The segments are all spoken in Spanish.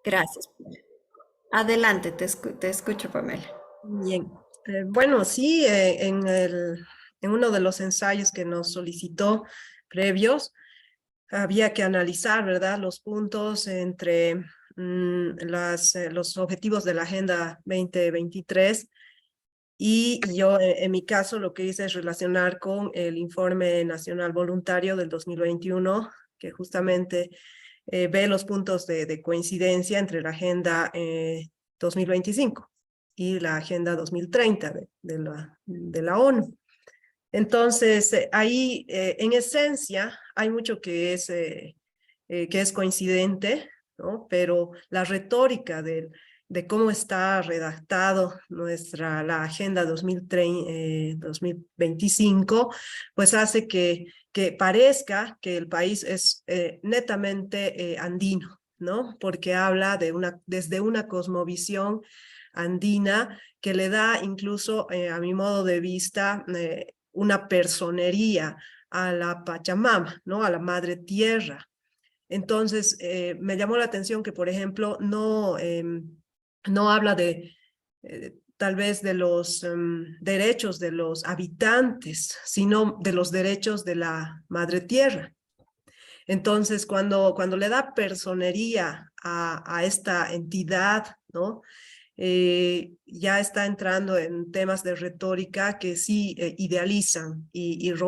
Gracias. Adelante, te escucho, Pamela. Bien. Bueno, sí, en uno de los ensayos que nos solicitó previos, había que analizar, ¿verdad?, los puntos entre los objetivos de la Agenda 2023 y yo, en mi caso, lo que hice es relacionar con el Informe Nacional Voluntario del 2021, que justamente ve los puntos de coincidencia entre la Agenda 2025 y la Agenda 2030 de la ONU. Entonces, ahí, en esencia, hay mucho que es coincidente, ¿no? Pero la retórica de cómo está redactado la Agenda 2025, pues hace que parezca que el país es netamente andino, ¿no? Porque habla desde una cosmovisión andina que le da incluso, a mi modo de vista, una personería a la Pachamama, ¿no? A la Madre Tierra. Entonces, me llamó la atención que, por ejemplo, no habla tal vez de los derechos de los habitantes, sino de los derechos de la Madre Tierra. Entonces, cuando le da personería a esta entidad, ¿no? Ya está entrando en temas de retórica que sí idealizan y es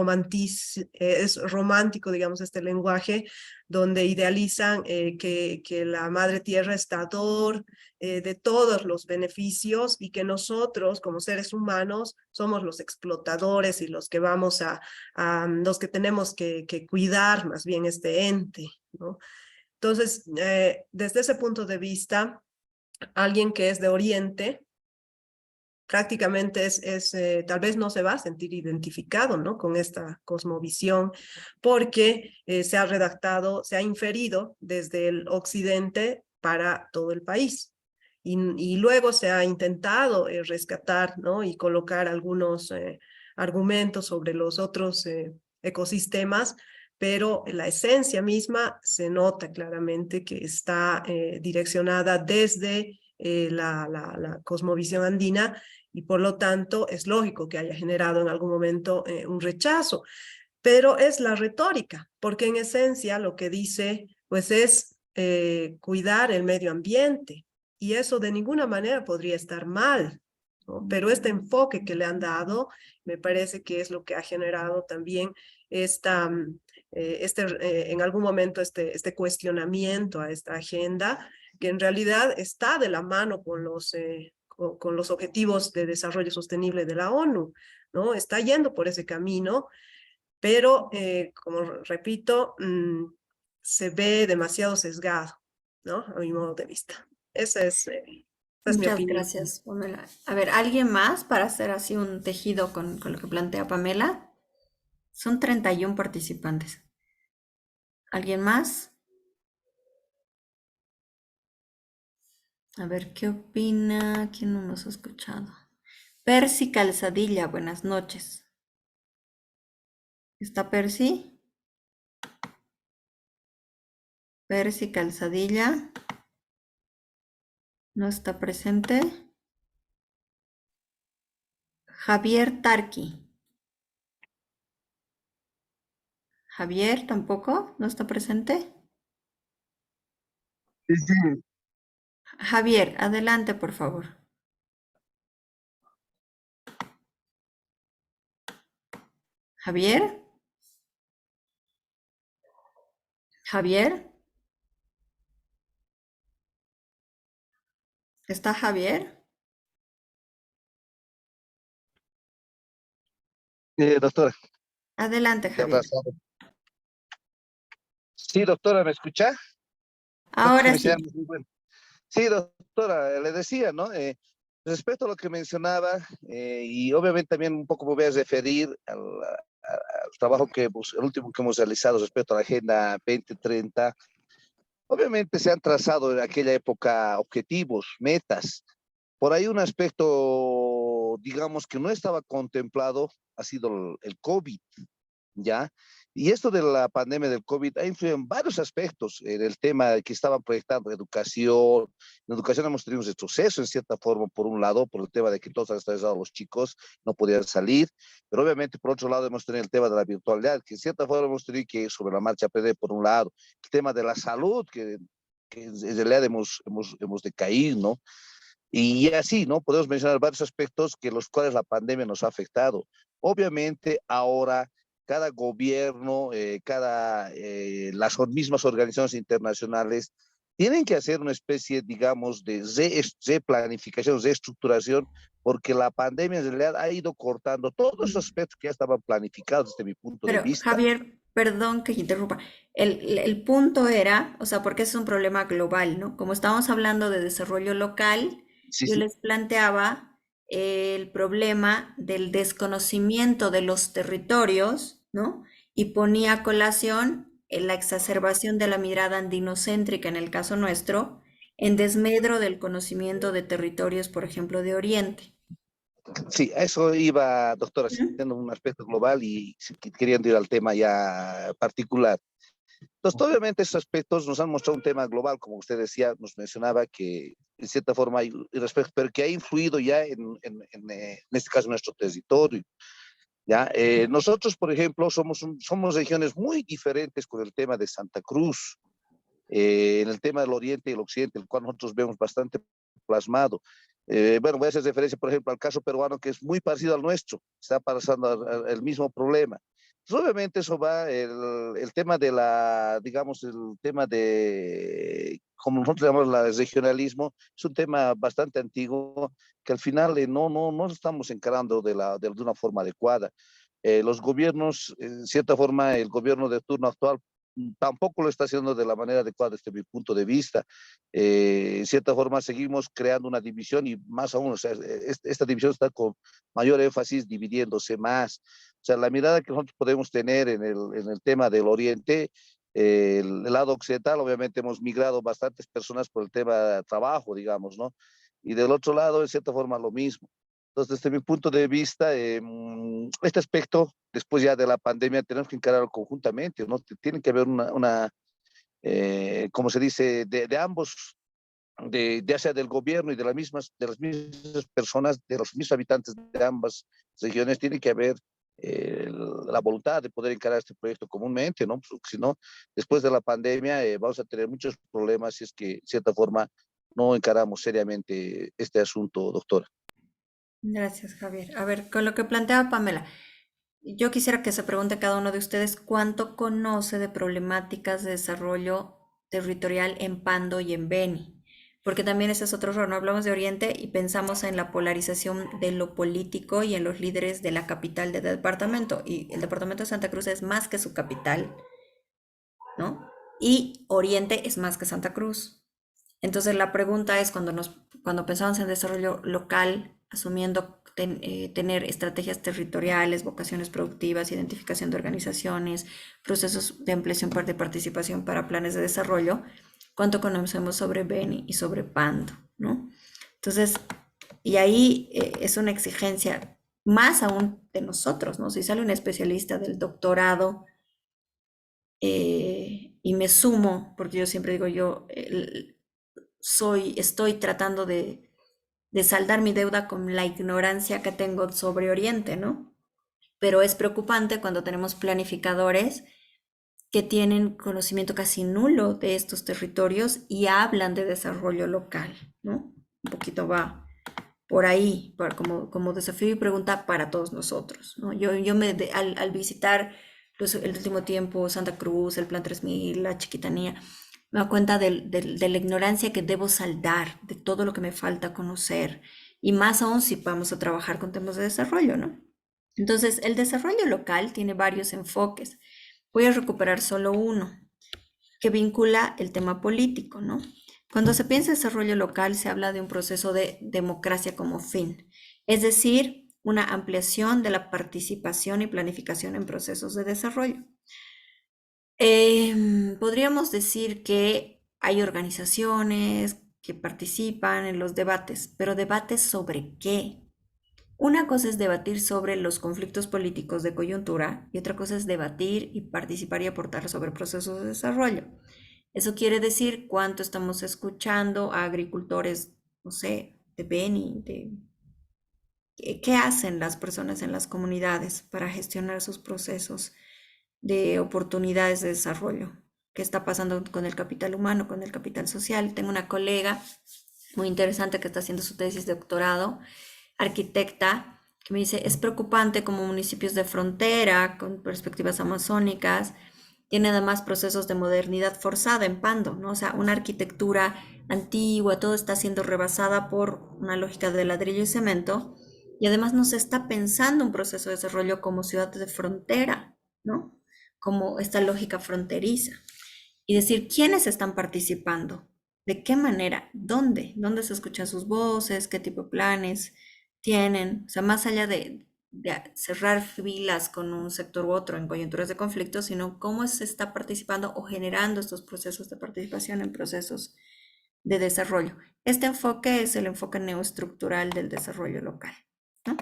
romántico, digamos, este lenguaje, donde idealizan que la Madre Tierra es dador de todos los beneficios y que nosotros, como seres humanos, somos los explotadores y los que los que tenemos que cuidar más bien este ente, ¿no? Entonces, desde ese punto de vista, alguien que es de Oriente prácticamente tal vez no se va a sentir identificado, ¿no?, con esta cosmovisión, porque se ha redactado, se ha inferido desde el Occidente para todo el país. Y luego se ha intentado rescatar, ¿no?, y colocar algunos argumentos sobre los otros ecosistemas, pero la esencia misma se nota claramente que está direccionada desde la cosmovisión andina, y por lo tanto es lógico que haya generado en algún momento un rechazo. Pero es la retórica, porque en esencia lo que dice pues es cuidar el medio ambiente, y eso de ninguna manera podría estar mal, ¿no? Pero este enfoque que le han dado me parece que es lo que ha generado también esta, en algún momento este cuestionamiento a esta agenda, que en realidad está de la mano con los objetivos de desarrollo sostenible de la ONU, ¿no? Está yendo por ese camino, pero como repito, se ve demasiado sesgado, ¿no?, a mi modo de vista. Esa es mi Muchas opinión. gracias, Pamela. A ver, ¿alguien más para hacer así un tejido con lo que plantea Pamela? Son 31 participantes. ¿Alguien más? A ver, ¿qué opina? ¿Quién no nos ha escuchado? Percy Calzadilla, buenas noches. ¿Está Percy? Percy Calzadilla. ¿No está presente? Javier Tarqui. Javier tampoco, no está presente. Sí, sí, Javier, adelante, por favor. Javier, Javier, ¿está Javier? doctora, Adelante, ¿qué ha Javier. pasado? Sí, doctora, ¿me escucha? Creo que Ahora mi señal sí. no es muy buena. Sí, doctora, le decía, ¿no? Respecto a lo que mencionaba, y obviamente también un poco me voy a referir al trabajo el último que hemos realizado respecto a la Agenda 2030. Obviamente se han trazado en aquella época objetivos, metas. Por ahí un aspecto, digamos, que no estaba contemplado ha sido el COVID, ¿ya? Y esto de la pandemia del COVID ha influido en varios aspectos, en el tema que estaban proyectando educación. En educación hemos tenido un retroceso en cierta forma, por un lado, por el tema de que todos han estado los chicos, no podían salir, pero obviamente por otro lado hemos tenido el tema de la virtualidad, que en cierta forma hemos tenido que ir sobre la marcha aprender por un lado, el tema de la salud, que en realidad hemos decaído, ¿no? Y así, ¿no? Podemos mencionar varios aspectos que los cuales la pandemia nos ha afectado. Obviamente ahora cada gobierno, las mismas organizaciones internacionales tienen que hacer una especie, digamos, de replanificación, reestructuración, porque la pandemia en realidad ha ido cortando todos esos aspectos que ya estaban planificados desde mi punto de Pero vista. Javier, perdón que interrumpa. El punto era, o sea, porque es un problema global, ¿no? Como estábamos hablando de desarrollo local, Sí, yo sí. les planteaba el problema del desconocimiento de los territorios, ¿no? Y ponía a colación la exacerbación de la mirada andinocéntrica en el caso nuestro, en desmedro del conocimiento de territorios, por ejemplo, de Oriente. Sí, a eso iba, doctora, Ujú. siendo un aspecto global y queriendo ir al tema ya particular. Entonces, obviamente, esos aspectos nos han mostrado un tema global, como usted decía, nos mencionaba que en cierta forma hay respecto, pero que ha influido ya en este caso, nuestro territorio. ¿Ya? Nosotros, por ejemplo, somos regiones muy diferentes con el tema de Santa Cruz, en el tema del oriente y el occidente, el cual nosotros vemos bastante plasmado. Bueno, voy a hacer referencia, por ejemplo, al caso peruano, que es muy parecido al nuestro, está pasando el mismo problema. Pues obviamente eso va, el tema de digamos, el tema de, como nosotros llamamos el regionalismo, es un tema bastante antiguo que al final no lo estamos encarando de una forma adecuada. Los gobiernos, en cierta forma, el gobierno de turno actual tampoco lo está haciendo de la manera adecuada desde mi punto de vista. En cierta forma seguimos creando una división y más aún, o sea, esta división está con mayor énfasis dividiéndose más. O sea, la mirada que nosotros podemos tener en el tema del Oriente, el lado occidental, obviamente hemos migrado bastantes personas por el tema de trabajo, digamos, ¿no? Y del otro lado, en cierta forma, lo mismo. Entonces, desde mi punto de vista, este aspecto, después ya de la pandemia, tenemos que encararlo conjuntamente, ¿no? Tiene que haber como se dice, de ambos, ya sea del gobierno y de las mismas personas, de los mismos habitantes de ambas regiones, tiene que haber la voluntad de poder encarar este proyecto comúnmente, ¿no? Porque si no, después de la pandemia vamos a tener muchos problemas si es que, de cierta forma, no encaramos seriamente este asunto, doctora. Gracias, Javier. A ver, con lo que planteaba Pamela, yo quisiera que se pregunte cada uno de ustedes cuánto conoce de problemáticas de desarrollo territorial en Pando y en Beni, porque también ese es otro error, no hablamos de Oriente y pensamos en la polarización de lo político y en los líderes de la capital del departamento, y el departamento de Santa Cruz es más que su capital, ¿no? Y Oriente es más que Santa Cruz. Entonces la pregunta es cuando pensamos en desarrollo local, asumiendo tener estrategias territoriales, vocaciones productivas, identificación de organizaciones, procesos de ampliación de participación para planes de desarrollo, ¿cuánto conocemos sobre Beni y sobre Pando, ¿no? Entonces, y ahí es una exigencia más aún de nosotros, ¿no? Si sale un especialista del doctorado y me sumo, porque yo siempre digo estoy tratando de saldar mi deuda con la ignorancia que tengo sobre Oriente, ¿no? Pero es preocupante cuando tenemos planificadores que tienen conocimiento casi nulo de estos territorios y hablan de desarrollo local, ¿no? Un poquito va por ahí, como desafío y pregunta para todos nosotros, ¿no? Al visitar el último tiempo Santa Cruz, el Plan 3000, la Chiquitanía, me doy cuenta de la ignorancia que debo saldar, de todo lo que me falta conocer, y más aún si vamos a trabajar con temas de desarrollo, ¿no? Entonces, el desarrollo local tiene varios enfoques. Voy a recuperar solo uno, que vincula el tema político, ¿no? Cuando se piensa en desarrollo local, se habla de un proceso de democracia como fin, es decir, una ampliación de la participación y planificación en procesos de desarrollo. Podríamos decir que hay organizaciones que participan en los debates, pero debates sobre qué, Una cosa es debatir sobre los conflictos políticos de coyuntura y otra cosa es debatir y participar y aportar sobre procesos de desarrollo. Eso quiere decir cuánto estamos escuchando a agricultores, no sé, de Beni, qué hacen las personas en las comunidades para gestionar sus procesos de oportunidades de desarrollo, qué está pasando con el capital humano, con el capital social. Tengo una colega muy interesante que está haciendo su tesis de doctorado, arquitecta, que me dice, es preocupante como municipios de frontera, con perspectivas amazónicas, tienen además procesos de modernidad forzada en Pando, ¿no? O sea, una arquitectura antigua, todo está siendo rebasada por una lógica de ladrillo y cemento, y además no se está pensando un proceso de desarrollo como ciudad de frontera, ¿no? Como esta lógica fronteriza. Y decir, ¿quiénes están participando? ¿De qué manera? ¿Dónde? ¿Dónde se escuchan sus voces? ¿Qué tipo de planes tienen? O sea, más allá de cerrar filas con un sector u otro en coyunturas de conflicto, sino cómo se está participando o generando estos procesos de participación en procesos de desarrollo. Este enfoque es el enfoque neoestructural del desarrollo local, ¿no?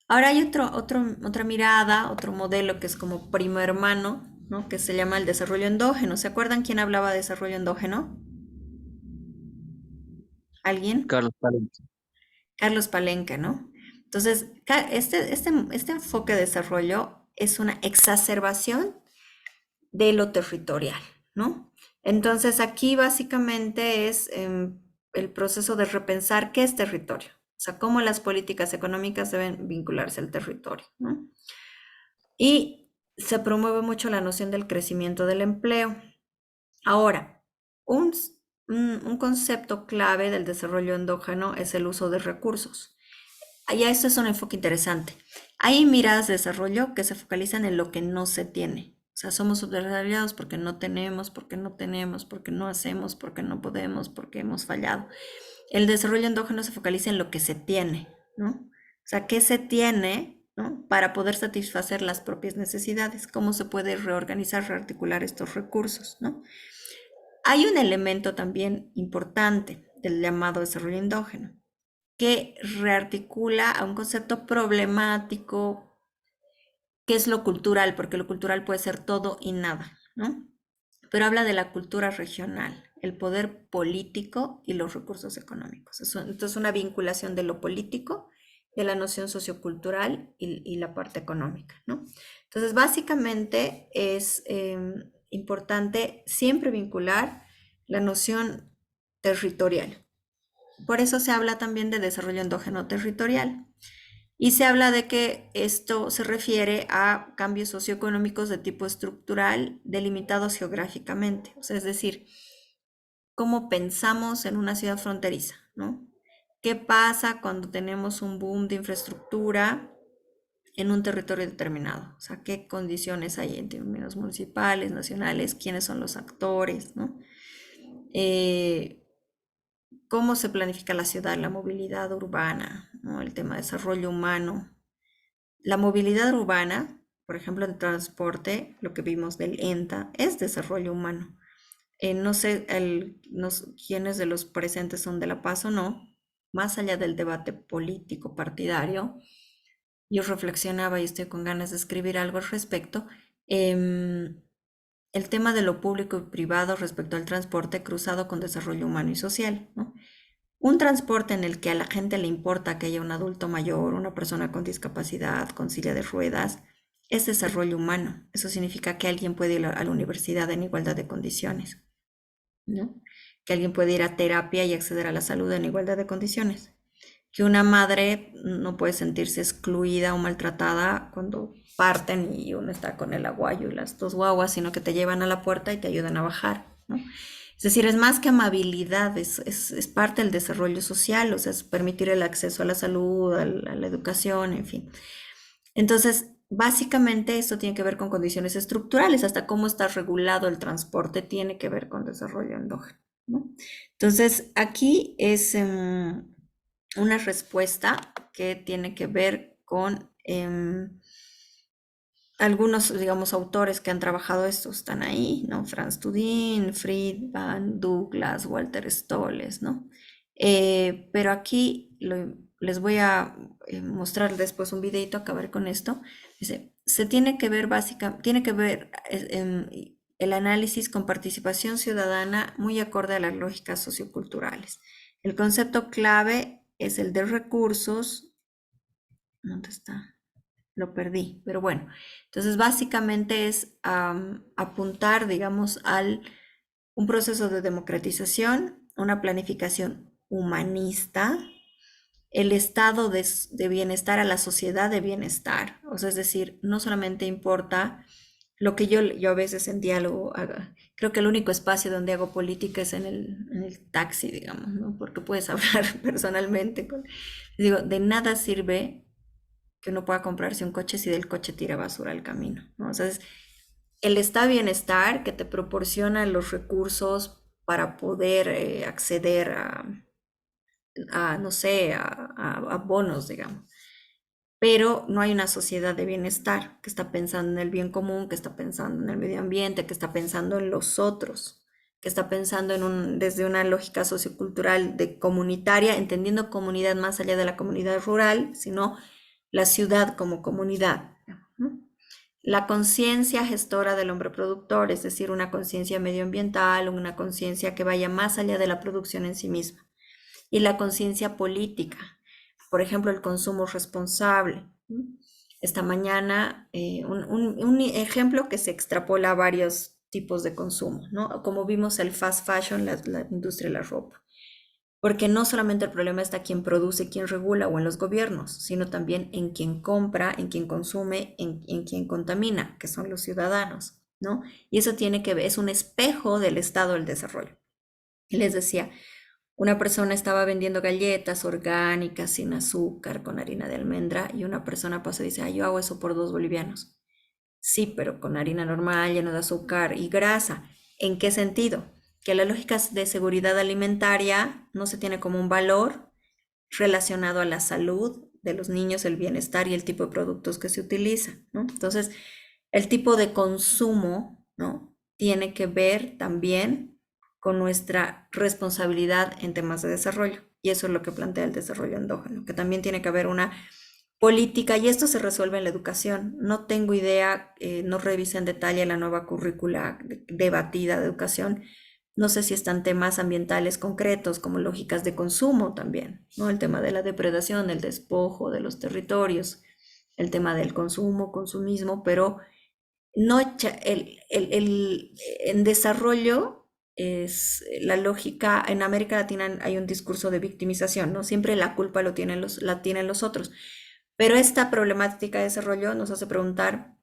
Ahora hay otra mirada, otro modelo que es como primo hermano, ¿no? Que se llama el desarrollo endógeno. ¿Se acuerdan quién hablaba de desarrollo endógeno? ¿Alguien? Carlos Palenque. Carlos Palenque, ¿no? Entonces, este enfoque de desarrollo es una exacerbación de lo territorial, ¿no? Entonces, aquí básicamente es el proceso de repensar qué es territorio, o sea, cómo las políticas económicas deben vincularse al territorio, ¿no? Y se promueve mucho la noción del crecimiento del empleo. Ahora, un, un concepto clave del desarrollo endógeno es el uso de recursos. Ya esto es un enfoque interesante. Hay miradas de desarrollo que se focalizan en lo que no se tiene. O sea, somos subdesarrollados porque no tenemos, porque no tenemos, porque no hacemos, porque no podemos, porque hemos fallado. El desarrollo endógeno se focaliza en lo que se tiene, ¿no? O sea, ¿qué se tiene, ¿no? Para poder satisfacer las propias necesidades? ¿Cómo se puede reorganizar, rearticular estos recursos, ¿no? Hay un elemento también importante del llamado desarrollo endógeno que rearticula a un concepto problemático que es lo cultural, porque lo cultural puede ser todo y nada, ¿no? Pero habla de la cultura regional, el poder político y los recursos económicos. Entonces, una vinculación de lo político, de la noción sociocultural y la parte económica, ¿no? Entonces, básicamente es importante siempre vincular la noción territorial. Por eso se habla también de desarrollo endógeno territorial. Y se habla de que esto se refiere a cambios socioeconómicos de tipo estructural delimitados geográficamente. O sea, es decir, cómo pensamos en una ciudad fronteriza, ¿no? ¿Qué pasa cuando tenemos un boom de infraestructura en un territorio determinado? O sea, ¿qué condiciones hay en términos municipales, nacionales? ¿Quiénes son los actores, ¿no? ¿Cómo se planifica la ciudad, la movilidad urbana, ¿no? El tema de desarrollo humano. La movilidad urbana, por ejemplo, el transporte, lo que vimos del ENTA, es desarrollo humano. No sé quiénes de los presentes son de La Paz o no, más allá del debate político partidario, yo reflexionaba y estoy con ganas de escribir algo al respecto. El tema de lo público y privado respecto al transporte cruzado con desarrollo humano y social, ¿no? Un transporte en el que a la gente le importa que haya un adulto mayor, una persona con discapacidad, con silla de ruedas, es desarrollo humano. Eso significa que alguien puede ir a la universidad en igualdad de condiciones, ¿no? Que alguien puede ir a terapia y acceder a la salud en igualdad de condiciones. Que una madre no puede sentirse excluida o maltratada cuando parten y uno está con el aguayo y las dos guaguas, sino que te llevan a la puerta y te ayudan a bajar, ¿no? Es decir, es más que amabilidad, es parte del desarrollo social, o sea, es permitir el acceso a la salud, a la educación, en fin. Entonces, básicamente esto tiene que ver con condiciones estructurales, hasta cómo está regulado el transporte tiene que ver con desarrollo endógeno, ¿no? Entonces, aquí es una respuesta que tiene que ver con algunos, digamos, autores que han trabajado esto están ahí, ¿no? Franz Tudin, Friedman, Douglas, Walter Stolles, ¿no? Pero aquí les voy a mostrar después un videito, acabar con esto. Dice, se tiene que ver básicamente, tiene que ver el análisis con participación ciudadana muy acorde a las lógicas socioculturales. El concepto clave es el de recursos. ¿Dónde está? Lo perdí, pero bueno. Entonces, básicamente es apuntar, digamos, al un proceso de democratización, una planificación humanista, el estado de bienestar a la sociedad de bienestar. O sea, es decir, no solamente importa lo que yo a veces en diálogo haga. Creo que el único espacio donde hago política es en el taxi, digamos, ¿no? Porque puedes hablar personalmente con... Digo, de nada sirve que uno pueda comprarse un coche si del coche tira basura al camino, ¿no? O sea, es el estado de bienestar que te proporciona los recursos para poder acceder no sé, a bonos, digamos. Pero no hay una sociedad de bienestar que está pensando en el bien común, que está pensando en el medio ambiente, que está pensando en los otros, que está pensando desde una lógica sociocultural de comunitaria, entendiendo comunidad más allá de la comunidad rural, sino la ciudad como comunidad, ¿no? La conciencia gestora del hombre productor, es decir, una conciencia medioambiental, una conciencia que vaya más allá de la producción en sí misma. Y la conciencia política, por ejemplo, el consumo responsable. Esta mañana, un ejemplo que se extrapola a varios tipos de consumo, ¿no? Como vimos el fast fashion, la industria de la ropa. Porque no solamente el problema está quien produce, quien regula o en los gobiernos, sino también en quien compra, en quien consume, en quien contamina, que son los ciudadanos, ¿no? Y eso tiene que ver, es un espejo del estado del desarrollo. Y les decía, una persona estaba vendiendo galletas orgánicas, sin azúcar, con harina de almendra, y una persona pasa y dice, ah, yo hago eso por 2 bolivianos. Sí, pero con harina normal, lleno de azúcar y grasa. ¿En qué sentido? Que la lógica de seguridad alimentaria no se tiene como un valor relacionado a la salud de los niños, el bienestar y el tipo de productos que se utilizan, ¿no? Entonces, el tipo de consumo, ¿no? Tiene que ver también con nuestra responsabilidad en temas de desarrollo. Y eso es lo que plantea el desarrollo endógeno, que también tiene que haber una política, y esto se resuelve en la educación. No tengo idea, no revisé en detalle la nueva currícula debatida de educación. No sé si están temas ambientales concretos como lógicas de consumo también, ¿no? El tema de la depredación, el despojo de los territorios, el tema del consumo, consumismo, pero no en desarrollo es la lógica, en América Latina hay un discurso de victimización, ¿no? Siempre la culpa la tienen los otros. Pero esta problemática de desarrollo nos hace preguntar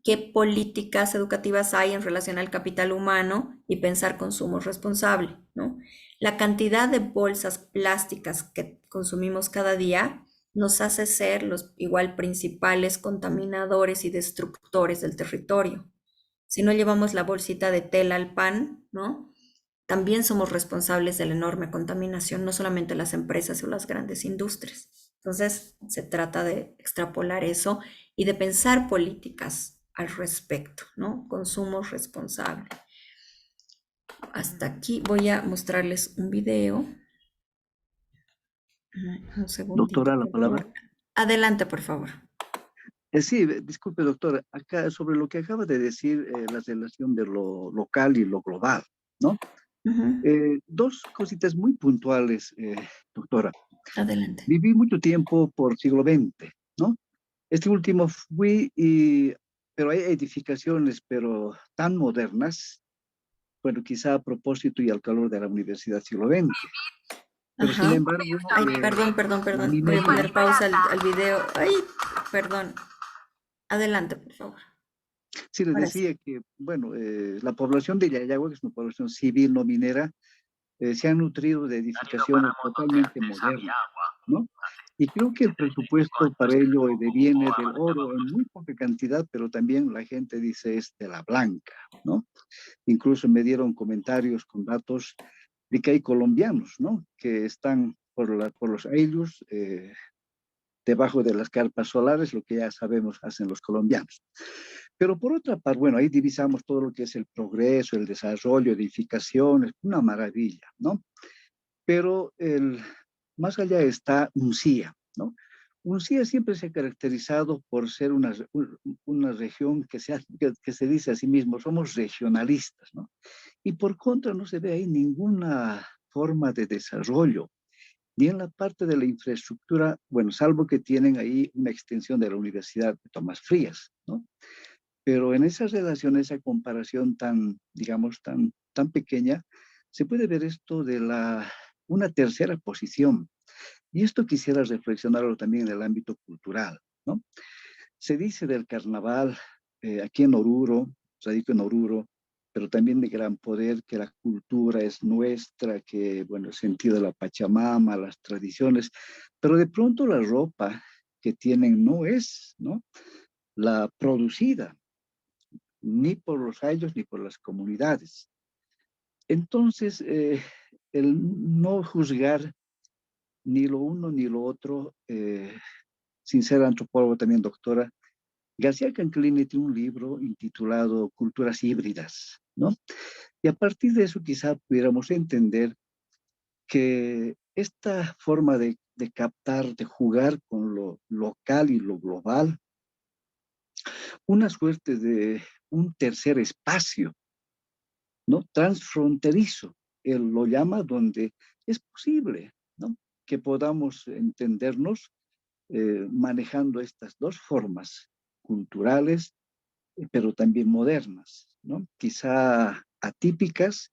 qué políticas educativas hay en relación al capital humano y pensar consumo responsable, ¿no? La cantidad de bolsas plásticas que consumimos cada día nos hace ser los igual principales contaminadores y destructores del territorio. Si no llevamos la bolsita de tela al pan, ¿no? También somos responsables de la enorme contaminación, no solamente las empresas o las grandes industrias. Entonces, se trata de extrapolar eso y de pensar políticas al respecto, ¿no? Consumo responsable. Hasta aquí voy a mostrarles un video. Un segundito, Doctora, la por palabra. favor. Adelante, por favor. Sí, disculpe, doctora, acá sobre lo que acaba de decir, la relación de lo local y lo global, ¿no? Ujú. Dos cositas muy puntuales, doctora. Adelante. Viví mucho tiempo por siglo XX, ¿no? Este último pero hay edificaciones, pero tan modernas, bueno, quizá a propósito y al calor de la Universidad siglo XX. Pero sin Ajá. embargo, Ay, perdón, perdón, la perdón. Voy a minería, poner pausa al video. Ay, perdón. Adelante, por favor. sí les Ahora sí. decía que, bueno, la población de Yayagua, que es una población civil no minera, se han nutrido de edificaciones totalmente modernas, ¿no? Y creo que el presupuesto para ello deviene del oro en muy poca cantidad, pero también la gente dice es de la blanca, ¿no? Incluso me dieron comentarios con datos de que hay colombianos, ¿no? Que están por los aylus, debajo de las carpas solares, lo que ya sabemos hacen los colombianos. Pero por otra parte, bueno, ahí divisamos todo lo que es el progreso, el desarrollo, edificaciones, una maravilla, ¿no? Pero más allá está Uncía, Uncía siempre se ha caracterizado por ser una región que se dice a sí mismo, somos regionalistas, ¿no? Y por contra no se ve ahí ninguna forma de desarrollo, ni en la parte de la infraestructura, bueno, salvo que tienen ahí una extensión de la Universidad de Tomás Frías, ¿no? Pero en esa relación, esa comparación tan, digamos, tan pequeña, se puede ver esto de una tercera posición. Y esto quisiera reflexionarlo también en el ámbito cultural, ¿no? Se dice del carnaval, aquí en Oruro, radico en Oruro, pero también de gran poder, que la cultura es nuestra, que, bueno, el sentido de la Pachamama, las tradiciones, pero de pronto la ropa que tienen no es, ¿no? La producida, ni por los años ni por las comunidades. Entonces, el no juzgar ni lo uno ni lo otro, sin ser antropólogo también doctora, García Canclini tiene un libro intitulado Culturas híbridas, ¿no? Y a partir de eso quizá pudiéramos entender que esta forma de captar, de jugar con lo local y lo global, una suerte de un tercer espacio, ¿no? Transfronterizo, él lo llama, donde es posible, ¿no? Que podamos entendernos manejando estas dos formas culturales, pero también modernas, ¿no? Quizá atípicas,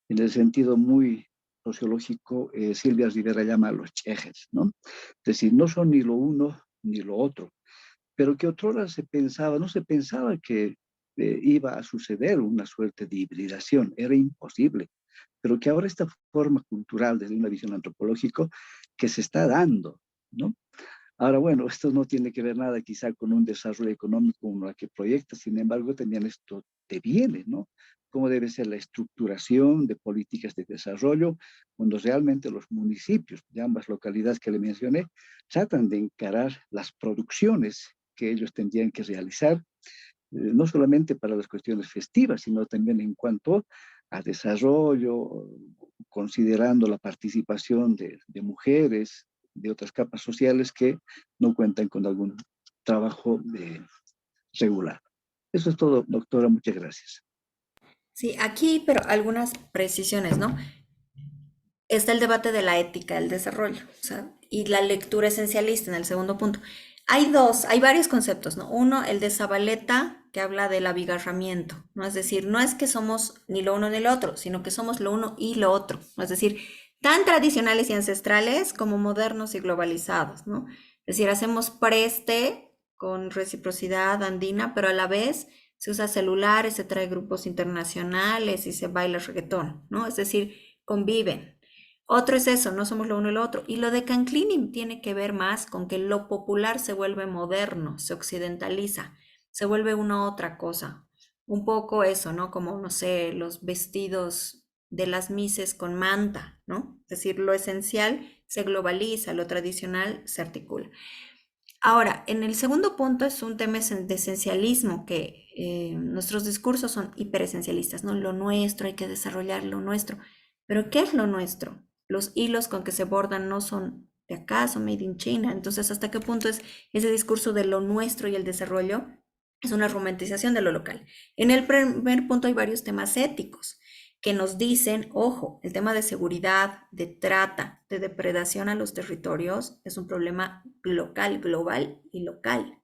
en el sentido muy sociológico, Silvia Rivera llama a los chejes, ¿no? Es decir, no son ni lo uno ni lo otro, pero que otrora se pensaba, no se pensaba que iba a suceder una suerte de hibridación, era imposible, pero que ahora esta forma cultural desde una visión antropológica que se está dando, ¿no? Ahora, bueno, esto no tiene que ver nada quizá con un desarrollo económico como la que proyecta, sin embargo, también esto deviene, ¿no? Cómo debe ser la estructuración de políticas de desarrollo cuando realmente los municipios de ambas localidades que le mencioné tratan de encarar las producciones que ellos tendrían que realizar, no solamente para las cuestiones festivas, sino también en cuanto a desarrollo, considerando la participación de mujeres, de otras capas sociales que no cuentan con algún trabajo regular. Eso es todo, doctora. Muchas gracias. Sí, aquí, pero algunas precisiones, ¿no? Está el debate de la ética del desarrollo, o sea, y la lectura esencialista en el segundo punto. Hay varios conceptos, ¿no? Uno, el de Zabaleta, que habla del abigarramiento, ¿no? Es decir, no es que somos ni lo uno ni lo otro, sino que somos lo uno y lo otro, ¿no? Es decir, tan tradicionales y ancestrales como modernos y globalizados, ¿no? Es decir, hacemos preste con reciprocidad andina, pero a la vez se usa celulares, se trae grupos internacionales y se baila reggaetón, ¿no? Es decir, conviven. Otro es eso, no somos lo uno y lo otro. Y lo de Canclini tiene que ver más con que lo popular se vuelve moderno, se occidentaliza, se vuelve una otra cosa. Un poco eso, ¿no? Como, no sé, los vestidos de las mises con manta, ¿no? Es decir, lo esencial se globaliza, lo tradicional se articula. Ahora, en el segundo punto es un tema de esencialismo, que nuestros discursos son hiperesencialistas, ¿no? Lo nuestro, hay que desarrollar lo nuestro. Pero ¿qué es lo nuestro? Los hilos con que se bordan no son de acá, son made in China. Entonces, ¿hasta qué punto es ese discurso de lo nuestro y el desarrollo? Es una romantización de lo local. En el primer punto hay varios temas éticos que nos dicen, ojo, el tema de seguridad, de trata, de depredación a los territorios es un problema local, global y local.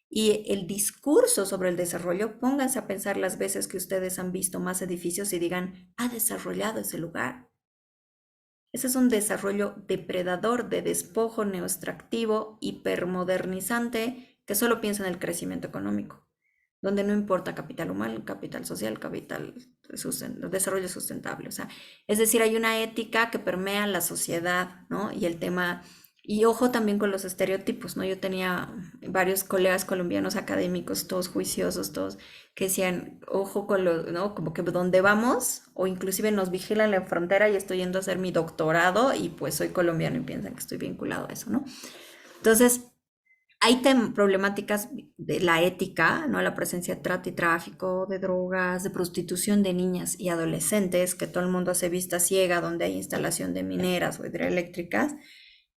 Y el discurso sobre el desarrollo, pónganse a pensar las veces que ustedes han visto más edificios y digan, ha desarrollado ese lugar. Ese es un desarrollo depredador, de despojo neoextractivo, hipermodernizante, que solo piensa en el crecimiento económico, donde no importa capital humano, capital social, desarrollo sustentable. O sea, es decir, hay una ética que permea la sociedad, ¿no? Y el tema, y ojo también con los estereotipos, ¿no? Yo tenía varios colegas colombianos académicos, todos juiciosos, todos que decían, ojo con los, ¿no? Como que donde vamos, o inclusive nos vigilan en la frontera y estoy yendo a hacer mi doctorado y pues soy colombiano y piensan que estoy vinculado a eso, ¿no? Entonces, hay problemáticas de la ética, ¿no? La presencia de trata y tráfico, de drogas, de prostitución de niñas y adolescentes, que todo el mundo hace vista ciega donde hay instalación de mineras o hidroeléctricas,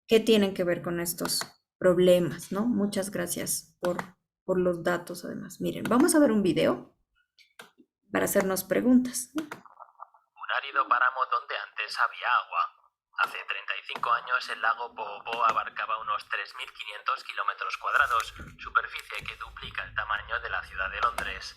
que tienen que ver con estos problemas, ¿no? Muchas gracias por los datos, además. Miren, vamos a ver un video para hacernos preguntas, ¿no? Un árido páramo donde antes había agua. Hace 35 años el lago Poopó abarcaba unos 3.500 kilómetros cuadrados, superficie que duplica el tamaño de la ciudad de Londres.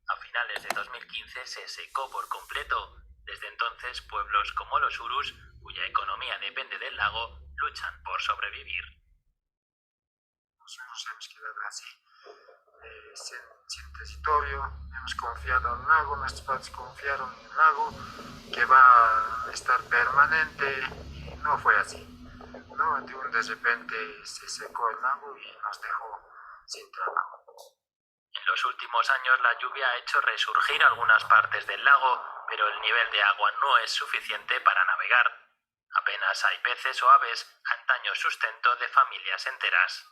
A finales de 2015 se secó por completo. Desde entonces, pueblos como los Urus, cuya economía depende del lago, luchan por sobrevivir. Nos hemos quedado así, sin territorio, hemos confiado al lago, nuestros padres confiaron en el lago, que va a estar permanente, y no fue así, ¿no? De repente se secó el lago y nos dejó sin trabajo. En los últimos años la lluvia ha hecho resurgir algunas partes del lago, pero el nivel de agua no es suficiente para navegar. Apenas hay peces o aves, antaño sustento de familias enteras.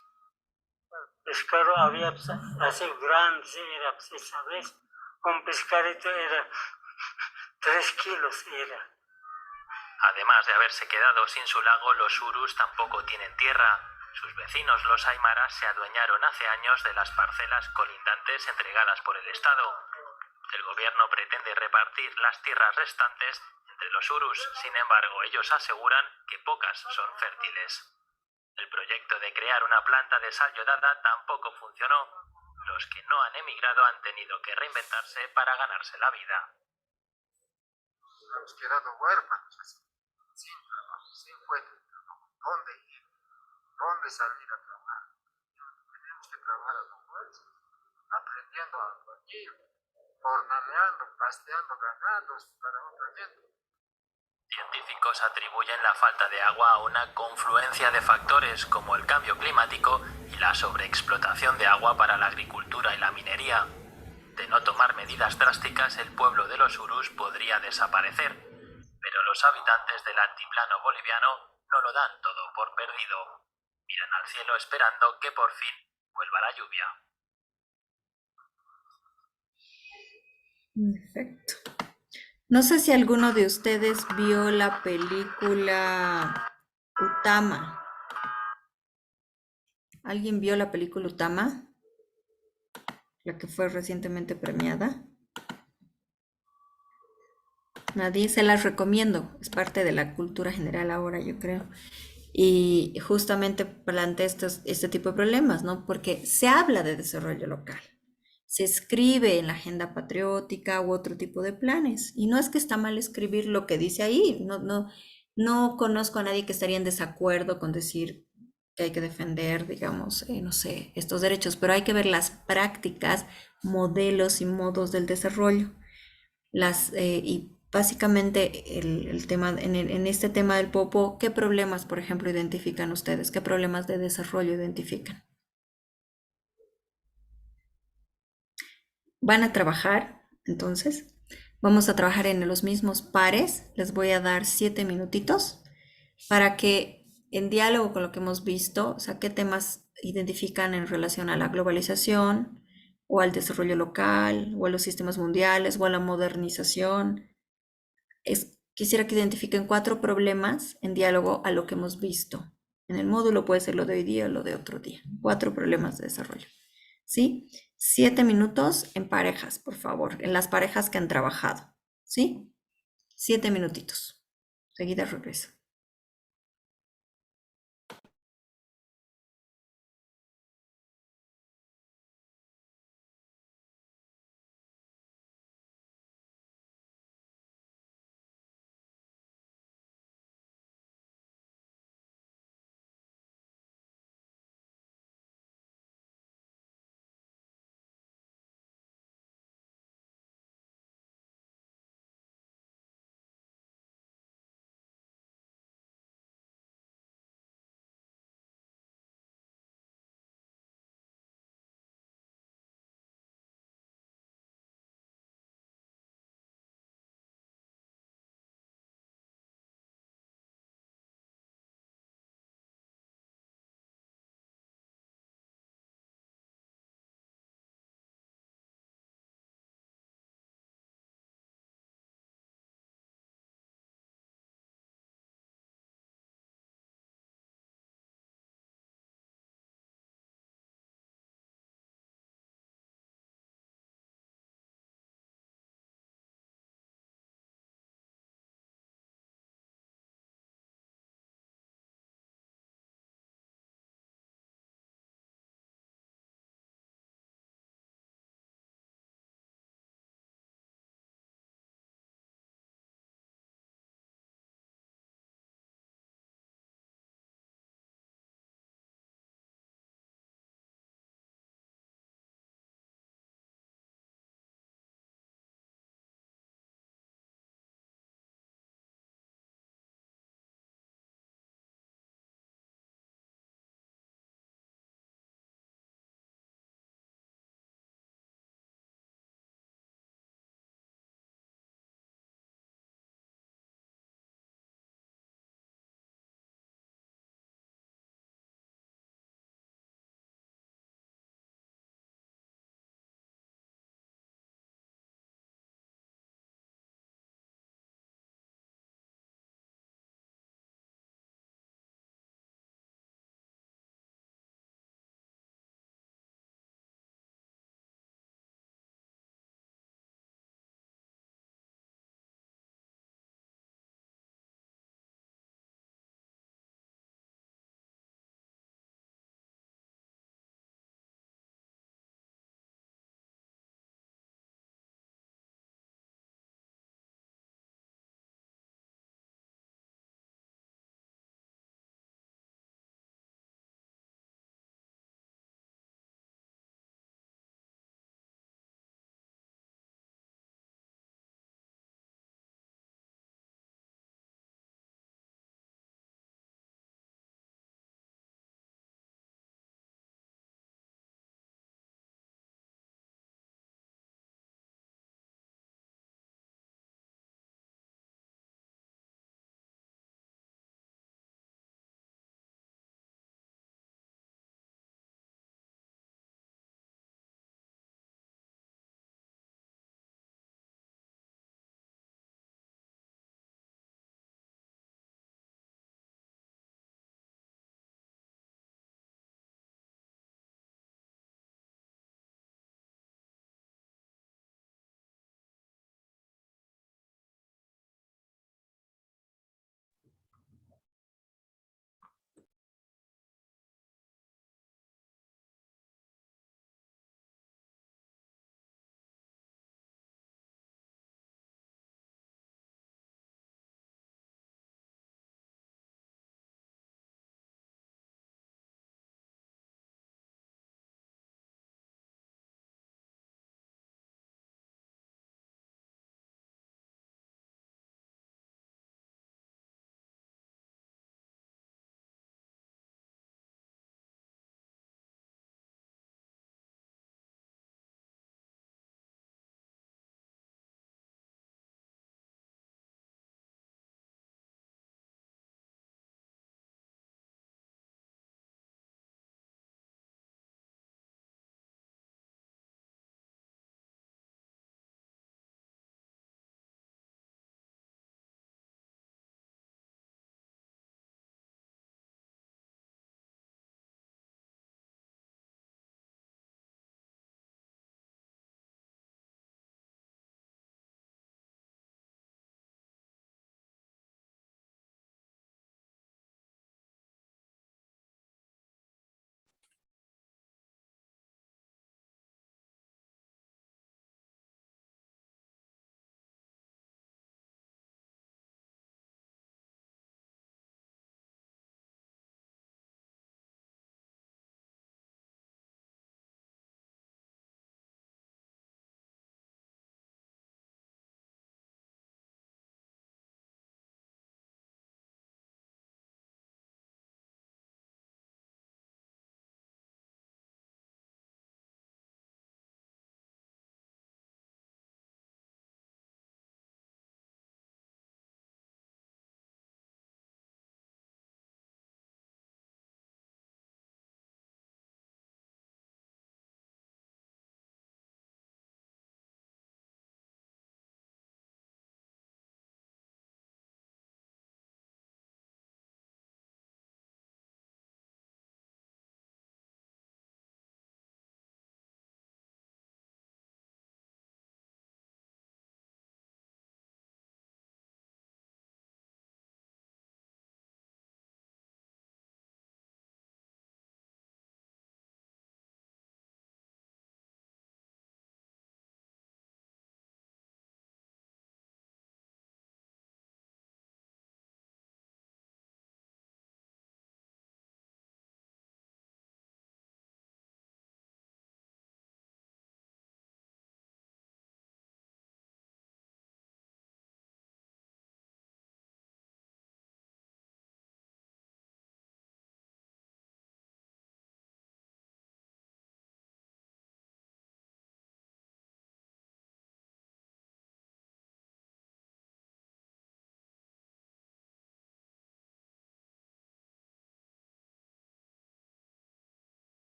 Pescado había así grande, era esa vez, un pescadito era 3 kilos era. Además de haberse quedado sin su lago, los Urus tampoco tienen tierra. Sus vecinos, los Aymaras, se adueñaron hace años de las parcelas colindantes entregadas por el Estado. El gobierno pretende repartir las tierras restantes entre los Urus, sin embargo, ellos aseguran que pocas son fértiles. El proyecto de crear una planta de sal yodada tampoco funcionó. Los que no han emigrado han tenido que reinventarse para ganarse la vida. Hemos quedado huérfanos, así, sin trabajo, sin fuente de trabajo. ¿Dónde ir? ¿Dónde salir a trabajar? Tenemos que trabajar a los fuerzas, aprendiendo a albañil, jornaleando, pasteando ganados para otra gente. Científicos atribuyen la falta de agua a una confluencia de factores como el cambio climático y la sobreexplotación de agua para la agricultura y la minería. De no tomar medidas drásticas, el pueblo de los Urus podría desaparecer, pero los habitantes del altiplano boliviano no lo dan todo por perdido. Miran al cielo esperando que por fin vuelva la lluvia. Perfecto. No sé si alguno de ustedes vio la película Utama. ¿Alguien vio la película Utama? La que fue recientemente premiada. Nadie, se las recomiendo. Es parte de la cultura general ahora, yo creo. Y justamente plantea este tipo de problemas, ¿no? Porque se habla de desarrollo local. Se escribe en la agenda patriótica u otro tipo de planes. Y no es que está mal escribir lo que dice ahí. No conozco a nadie que estaría en desacuerdo con decir que hay que defender, digamos, no sé, estos derechos, pero hay que ver las prácticas, modelos y modos del desarrollo. Y básicamente el tema, en este tema del Popo, ¿qué problemas, por ejemplo, identifican ustedes? ¿Qué problemas de desarrollo identifican? Van a trabajar, entonces, vamos a trabajar en los mismos pares. Les voy a dar 7 minutitos para que en diálogo con lo que hemos visto, o sea, qué temas identifican en relación a la globalización o al desarrollo local o a los sistemas mundiales o a la modernización. Quisiera que identifiquen 4 problemas en diálogo a lo que hemos visto. En el módulo puede ser lo de hoy día o lo de otro día. 4 problemas de desarrollo. ¿Sí? 7 minutos en parejas, por favor, en las parejas que han trabajado. ¿Sí? 7 minutitos. Seguida regreso.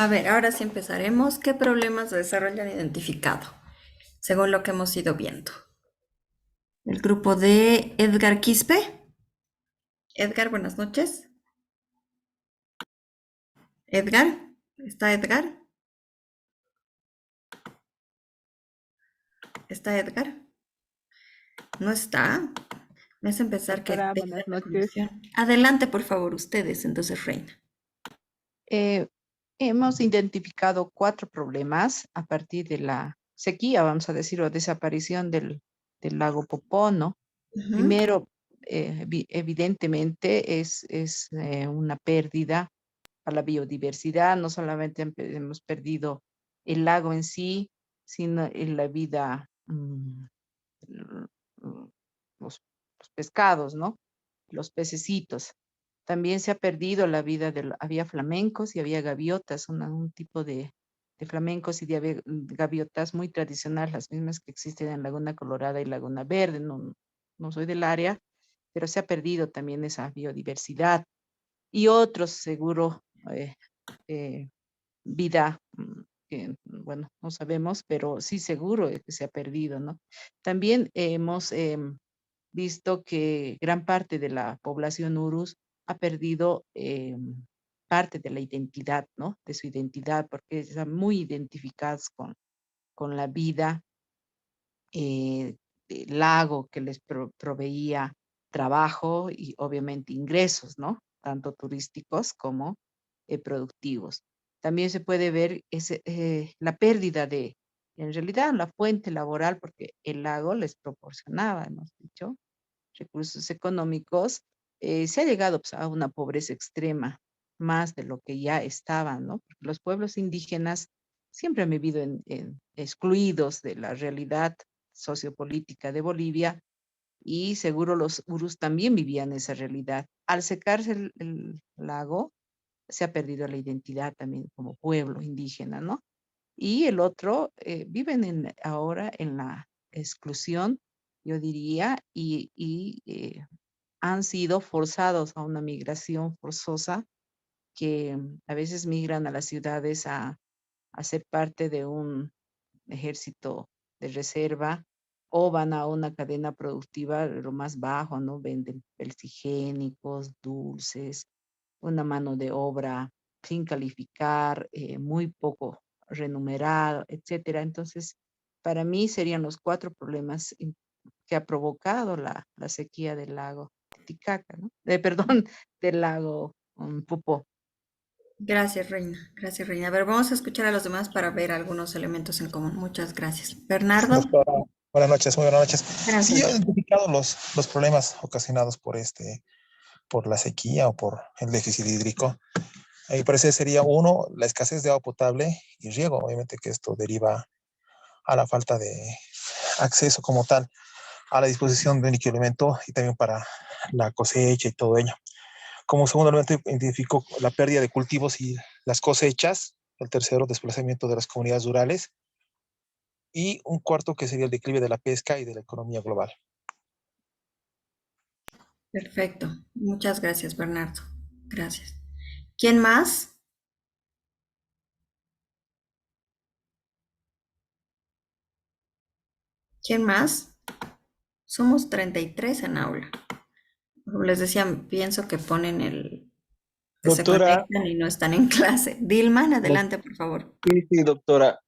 A ver, ahora sí empezaremos. ¿Qué problemas de desarrollo han identificado? Según lo que hemos ido viendo. El grupo de Edgar Quispe. Edgar, buenas noches. Edgar, ¿está Edgar? ¿Está Edgar? ¿No está? Me hace empezar que Doctora, tenga buenas la noches. conexión. Adelante, por favor, ustedes, entonces, Reina. Eh, Hemos identificado 4 problemas a partir de la sequía, vamos a decir, o desaparición del lago Popó, ¿no? Ujú. Primero, evidentemente, es una pérdida a la biodiversidad. No solamente hemos perdido el lago en sí, sino en la vida, l- l- los pescados, ¿no? Los pececitos. También se ha perdido la vida había flamencos y había gaviotas, un tipo de flamencos y de gaviotas muy tradicional, las mismas que existen en Laguna Colorada y Laguna Verde. No, no soy del área, pero se ha perdido también esa biodiversidad. Y otros, seguro, eh, eh, vida, que, bueno, no sabemos, pero sí seguro que se ha perdido, ¿no? También hemos visto que gran parte de la población urus ha perdido parte de la identidad, ¿no? De su identidad, porque están muy identificados con la vida del lago que les proveía trabajo y obviamente ingresos, ¿no? Tanto turísticos como productivos. También se puede ver la pérdida en realidad, la fuente laboral, porque el lago les proporcionaba, hemos dicho, recursos económicos. Se ha llegado, pues, a una pobreza extrema, más de lo que ya estaban, ¿no? Porque los pueblos indígenas siempre han vivido excluidos de la realidad sociopolítica de Bolivia, y seguro los urus también vivían esa realidad. Al secarse el lago, se ha perdido la identidad también como pueblo indígena, ¿no? Y el otro, viven ahora en la exclusión, yo diría, y han sido forzados a una migración forzosa, que a veces migran a las ciudades a ser parte de un ejército de reserva, o van a una cadena productiva de lo más bajo, ¿no? Venden pelsigénicos, dulces, una mano de obra sin calificar, muy poco remunerado, etcétera. Entonces, para mí serían los 4 problemas que ha provocado la sequía del lago Titicaca, ¿no? Perdón, del lago Popó. Gracias, Reina. Gracias, Reina. A ver, vamos a escuchar a los demás para ver algunos elementos en común. Muchas gracias. Bernardo, Doctora, buenas noches, muy buenas noches. buenas Sí, yo he noches. identificado los problemas ocasionados por la sequía o por el déficit hídrico. A mi parecer sería uno, la escasez de agua potable y riego. Obviamente que esto deriva a la falta de acceso como tal a la disposición de un único elemento y también para la cosecha y todo ello. Como segundo elemento, identifico la pérdida de cultivos y las cosechas. El tercero, desplazamiento de las comunidades rurales. Y un cuarto que sería el declive de la pesca y de la economía global. Perfecto. Muchas gracias, Bernardo. Gracias. ¿Quién más? ¿Quién más? Somos 33 en aula. Como les decía, pienso que ponen que se Doctora, conectan y no están en clase. Dilman, doc- adelante, por favor. sí, sí, doctora.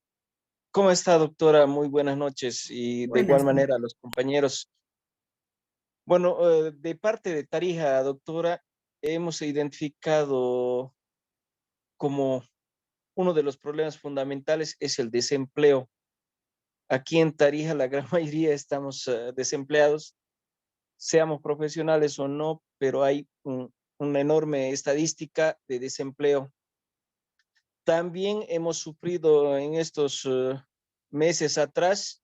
¿Cómo está, doctora? Muy buenas noches y de igual Buenas manera a noches. los compañeros. Bueno, de parte de Tarija, doctora, hemos identificado como uno de los problemas fundamentales es el desempleo. Aquí en Tarija la gran mayoría estamos desempleados, seamos profesionales o no, pero hay una enorme estadística de desempleo. También hemos sufrido en estos meses atrás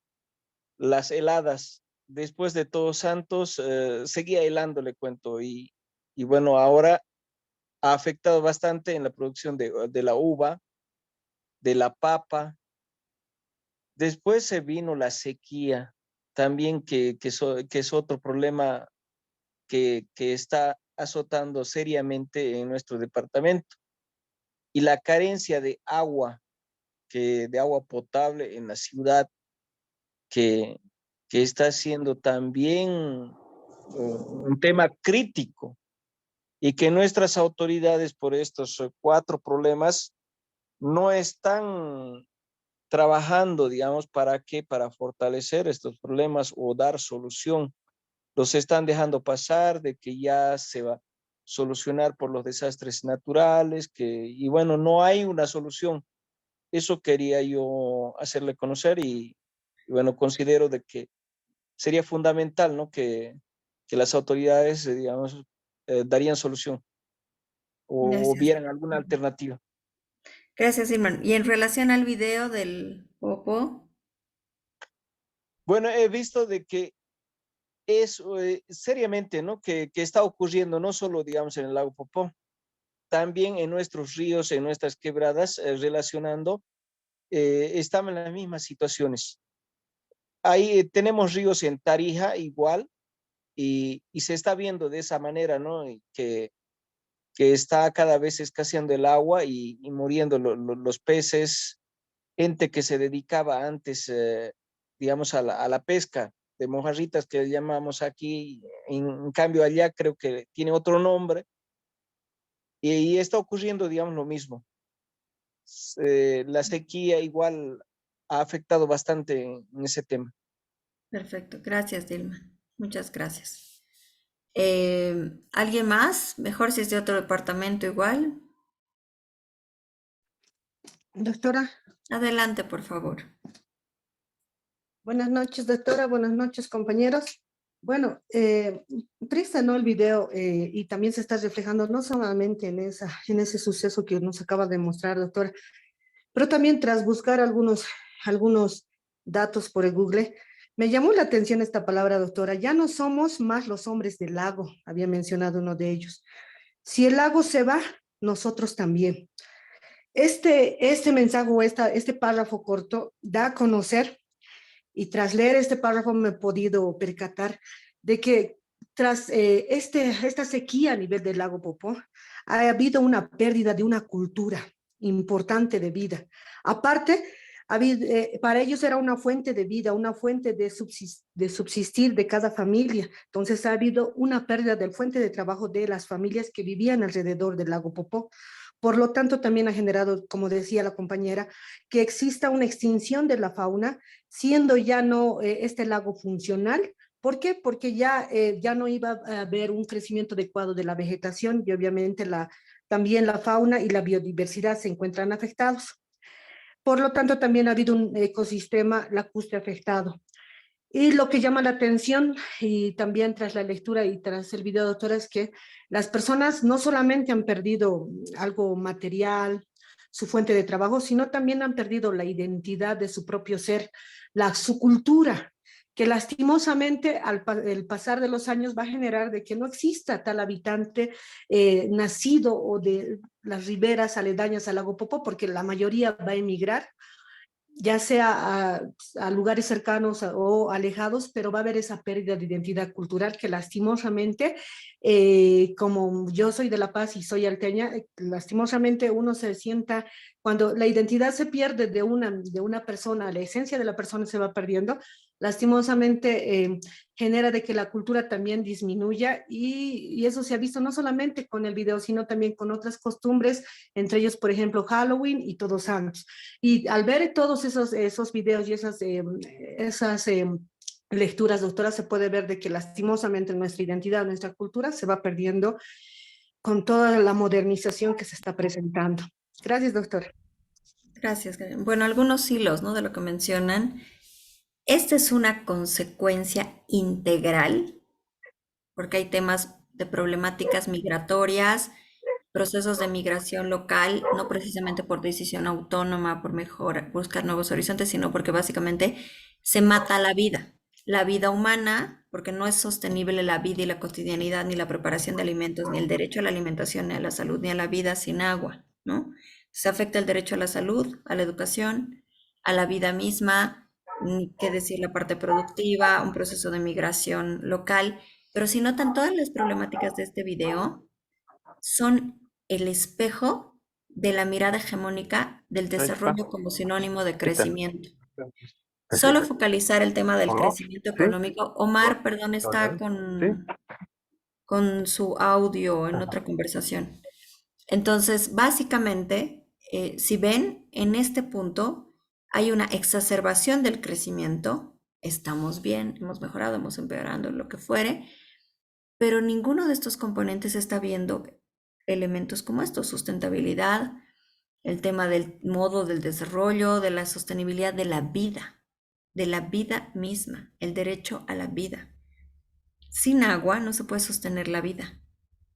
las heladas. Después de Todos Santos, seguía helando, le cuento, y bueno, ahora ha afectado bastante en la producción de la uva, de la papa. Después se vino la sequía, también que es otro problema que está azotando seriamente en nuestro departamento. y la carencia de agua, de agua potable en la ciudad, que, que está siendo también un tema crítico y que nuestras autoridades por estos 4 problemas no están trabajando, digamos, ¿para qué? Para fortalecer estos problemas o dar solución. Los están dejando pasar de que ya se va a solucionar por los desastres naturales, y bueno, no hay una solución. Eso quería yo hacerle conocer y bueno, considero de que sería fundamental, ¿no? Que las autoridades, digamos, darían solución o Gracias. vieran alguna alternativa. Gracias, Irman. Y en relación al video del Popo, Bueno, he visto de que es seriamente, ¿no? Que está ocurriendo no solo, digamos, en el lago Popó, también en nuestros ríos, en nuestras quebradas, relacionando, estamos en las mismas situaciones. Ahí tenemos ríos en Tarija igual y se está viendo de esa manera, ¿no? Y que está cada vez escaseando el agua y muriendo los peces, gente que se dedicaba antes, digamos, a la pesca de mojarritas que llamamos aquí, en cambio allá creo que tiene otro nombre, y está ocurriendo, digamos, lo mismo. La sequía igual ha afectado bastante en ese tema. perfecto. Gracias, Dilma. Muchas gracias. ¿Alguien más? Mejor si es de otro departamento igual. Doctora, Adelante, por favor. buenas noches, doctora, buenas noches, compañeros. Bueno, triste, ¿no? El video y también se está reflejando no solamente en ese suceso que nos acaba de mostrar, doctora, pero también tras buscar algunos datos por el Google, me llamó la atención esta palabra, doctora. Ya no somos más los hombres del lago, había mencionado uno de ellos. Si el lago se va, nosotros también. Este mensaje o este párrafo corto da a conocer, y tras leer este párrafo me he podido percatar de que tras esta sequía a nivel del lago Popó, ha habido una pérdida de una cultura importante de vida. Aparte, para ellos era una fuente de vida, una fuente de subsistir de cada familia. Entonces ha habido una pérdida del fuente de trabajo de las familias que vivían alrededor del lago Popó. Por lo tanto, también ha generado, como decía la compañera, que exista una extinción de la fauna, siendo ya no este lago funcional. ¿Por qué? Porque ya no iba a haber un crecimiento adecuado de la vegetación y obviamente también la fauna y la biodiversidad se encuentran afectados. Por lo tanto, también ha habido un ecosistema lacustre afectado. Y lo que llama la atención, y también tras la lectura y tras el video, doctora, es que las personas no solamente han perdido algo material, su fuente de trabajo, sino también han perdido la identidad de su propio ser, su cultura, que lastimosamente el pasar de los años va a generar de que no exista tal habitante nacido o de las riberas aledañas al lago Popó, porque la mayoría va a emigrar, ya sea a lugares cercanos o alejados, pero va a haber esa pérdida de identidad cultural que lastimosamente, como yo soy de La Paz y soy alteña, lastimosamente uno se sienta, cuando la identidad se pierde de una persona, la esencia de la persona se va perdiendo, lastimosamente genera de que la cultura también disminuya y eso se ha visto no solamente con el video, sino también con otras costumbres, entre ellos, por ejemplo, Halloween y Todos Santos. Y al ver todos esos videos y esas lecturas, doctora, se puede ver de que lastimosamente nuestra identidad, nuestra cultura se va perdiendo con toda la modernización que se está presentando. Gracias, doctora. Gracias. Bueno, algunos hilos, ¿no? De lo que mencionan. Esta es una consecuencia integral, porque hay temas de problemáticas migratorias, procesos de migración local, no precisamente por decisión autónoma, por buscar nuevos horizontes, sino porque básicamente se mata la vida humana, porque no es sostenible la vida y la cotidianidad, ni la preparación de alimentos, ni el derecho a la alimentación, ni a la salud, ni a la vida sin agua, ¿no? Se afecta el derecho a la salud, a la educación, a la vida misma, ni qué decir la parte productiva, un proceso de migración local, pero si notan todas las problemáticas de este video, son el espejo de la mirada hegemónica del desarrollo como sinónimo de crecimiento. Perfecto. Solo focalizar el tema del ¿O no? crecimiento ¿Sí? económico. Omar, perdón, está ¿Sí? con su audio en otra conversación. Entonces, básicamente, si ven, en este punto hay una exacerbación del crecimiento. Estamos bien, hemos mejorado, hemos empeorado, lo que fuere, pero ninguno de estos componentes está viendo elementos como estos: sustentabilidad, el tema del modo del desarrollo, de la sostenibilidad de la vida misma, el derecho a la vida. Sin agua no se puede sostener la vida,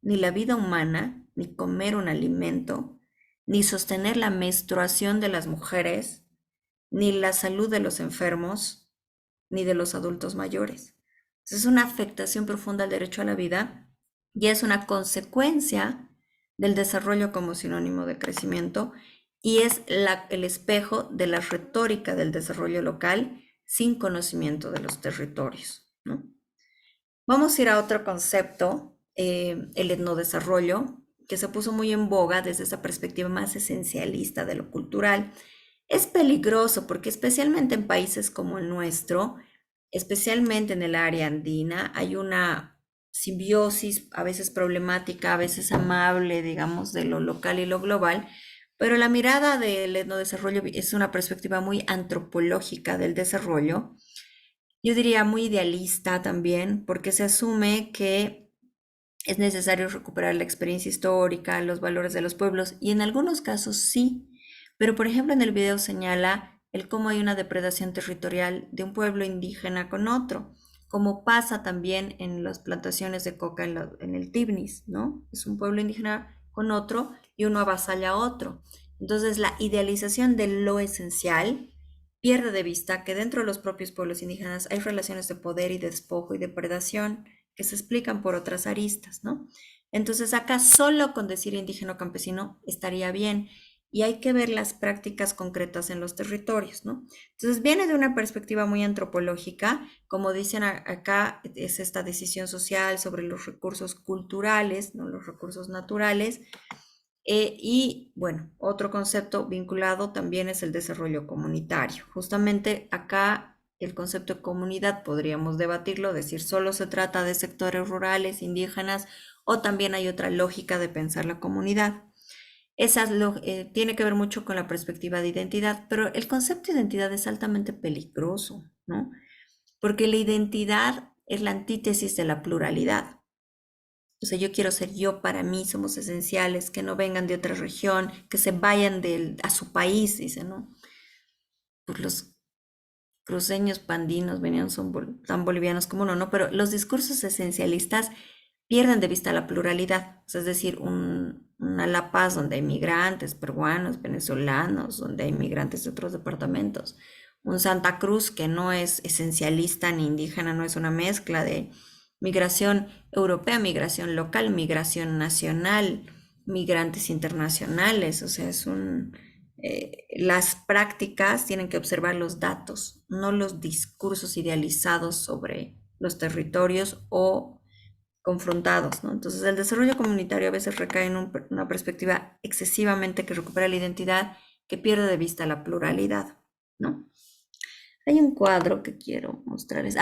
ni la vida humana, ni comer un alimento, ni sostener la menstruación de las mujeres, ni la salud de los enfermos, ni de los adultos mayores. Es una afectación profunda al derecho a la vida y es una consecuencia del desarrollo como sinónimo de crecimiento, y es el espejo de la retórica del desarrollo local sin conocimiento de los territorios, ¿no? Vamos a ir a otro concepto, el etnodesarrollo, que se puso muy en boga desde esa perspectiva más esencialista de lo cultural. Es peligroso porque especialmente en países como el nuestro, especialmente en el área andina, hay una simbiosis a veces problemática, a veces amable, digamos, de lo local y lo global, pero la mirada del etnodesarrollo es una perspectiva muy antropológica del desarrollo. Yo diría muy idealista también, porque se asume que es necesario recuperar la experiencia histórica, los valores de los pueblos, y en algunos casos sí, pero por ejemplo en el video señala el cómo hay una depredación territorial de un pueblo indígena con otro, como pasa también en las plantaciones de coca en el Tibnis, ¿no? Es un pueblo indígena con otro y uno avasalla a otro. Entonces la idealización de lo esencial pierde de vista que dentro de los propios pueblos indígenas hay relaciones de poder y despojo y depredación que se explican por otras aristas, ¿no? Entonces acá solo con decir indígena o campesino estaría bien, y hay que ver las prácticas concretas en los territorios, ¿no? Entonces viene de una perspectiva muy antropológica, como dicen acá, es esta decisión social sobre los recursos culturales, no los recursos naturales. Y bueno, otro concepto vinculado también es el desarrollo comunitario. Justamente acá el concepto de comunidad podríamos debatirlo, decir solo se trata de sectores rurales, indígenas, o también hay otra lógica de pensar la comunidad. Esa tiene que ver mucho con la perspectiva de identidad, pero el concepto de identidad es altamente peligroso, ¿no? Porque la identidad es la antítesis de la pluralidad. O sea, yo quiero ser yo, para mí somos esenciales, que no vengan de otra región, que se vayan a su país, dice, ¿no? Pues los cruceños pandinos venían, son tan bolivianos como uno, ¿no? Pero los discursos esencialistas pierden de vista la pluralidad, o sea, es decir, una La Paz donde hay migrantes peruanos, venezolanos, donde hay migrantes de otros departamentos, un Santa Cruz que no es esencialista ni indígena, no es una mezcla de migración europea, migración local, migración nacional, migrantes internacionales, o sea, las prácticas tienen que observar los datos, no los discursos idealizados sobre los territorios o confrontados, ¿no? Entonces, el desarrollo comunitario a veces recae en una perspectiva excesivamente que recupera la identidad, que pierde de vista la pluralidad, ¿no? Hay un cuadro que quiero mostrarles.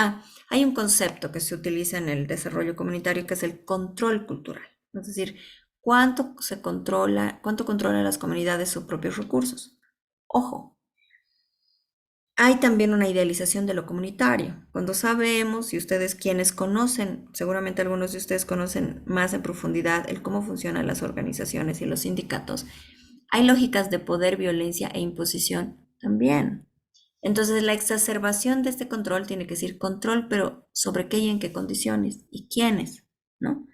Hay un concepto que se utiliza en el desarrollo comunitario que es el control cultural. Es decir, cuánto controlan las comunidades sus propios recursos. Ojo, hay también una idealización de lo comunitario. Cuando sabemos, y ustedes quienes conocen, seguramente algunos de ustedes conocen más en profundidad el cómo funcionan las organizaciones y los sindicatos, hay lógicas de poder, violencia e imposición también. Entonces, la exacerbación de este control tiene que ser control, pero ¿sobre qué y en qué condiciones? ¿Y quiénes? ¿No?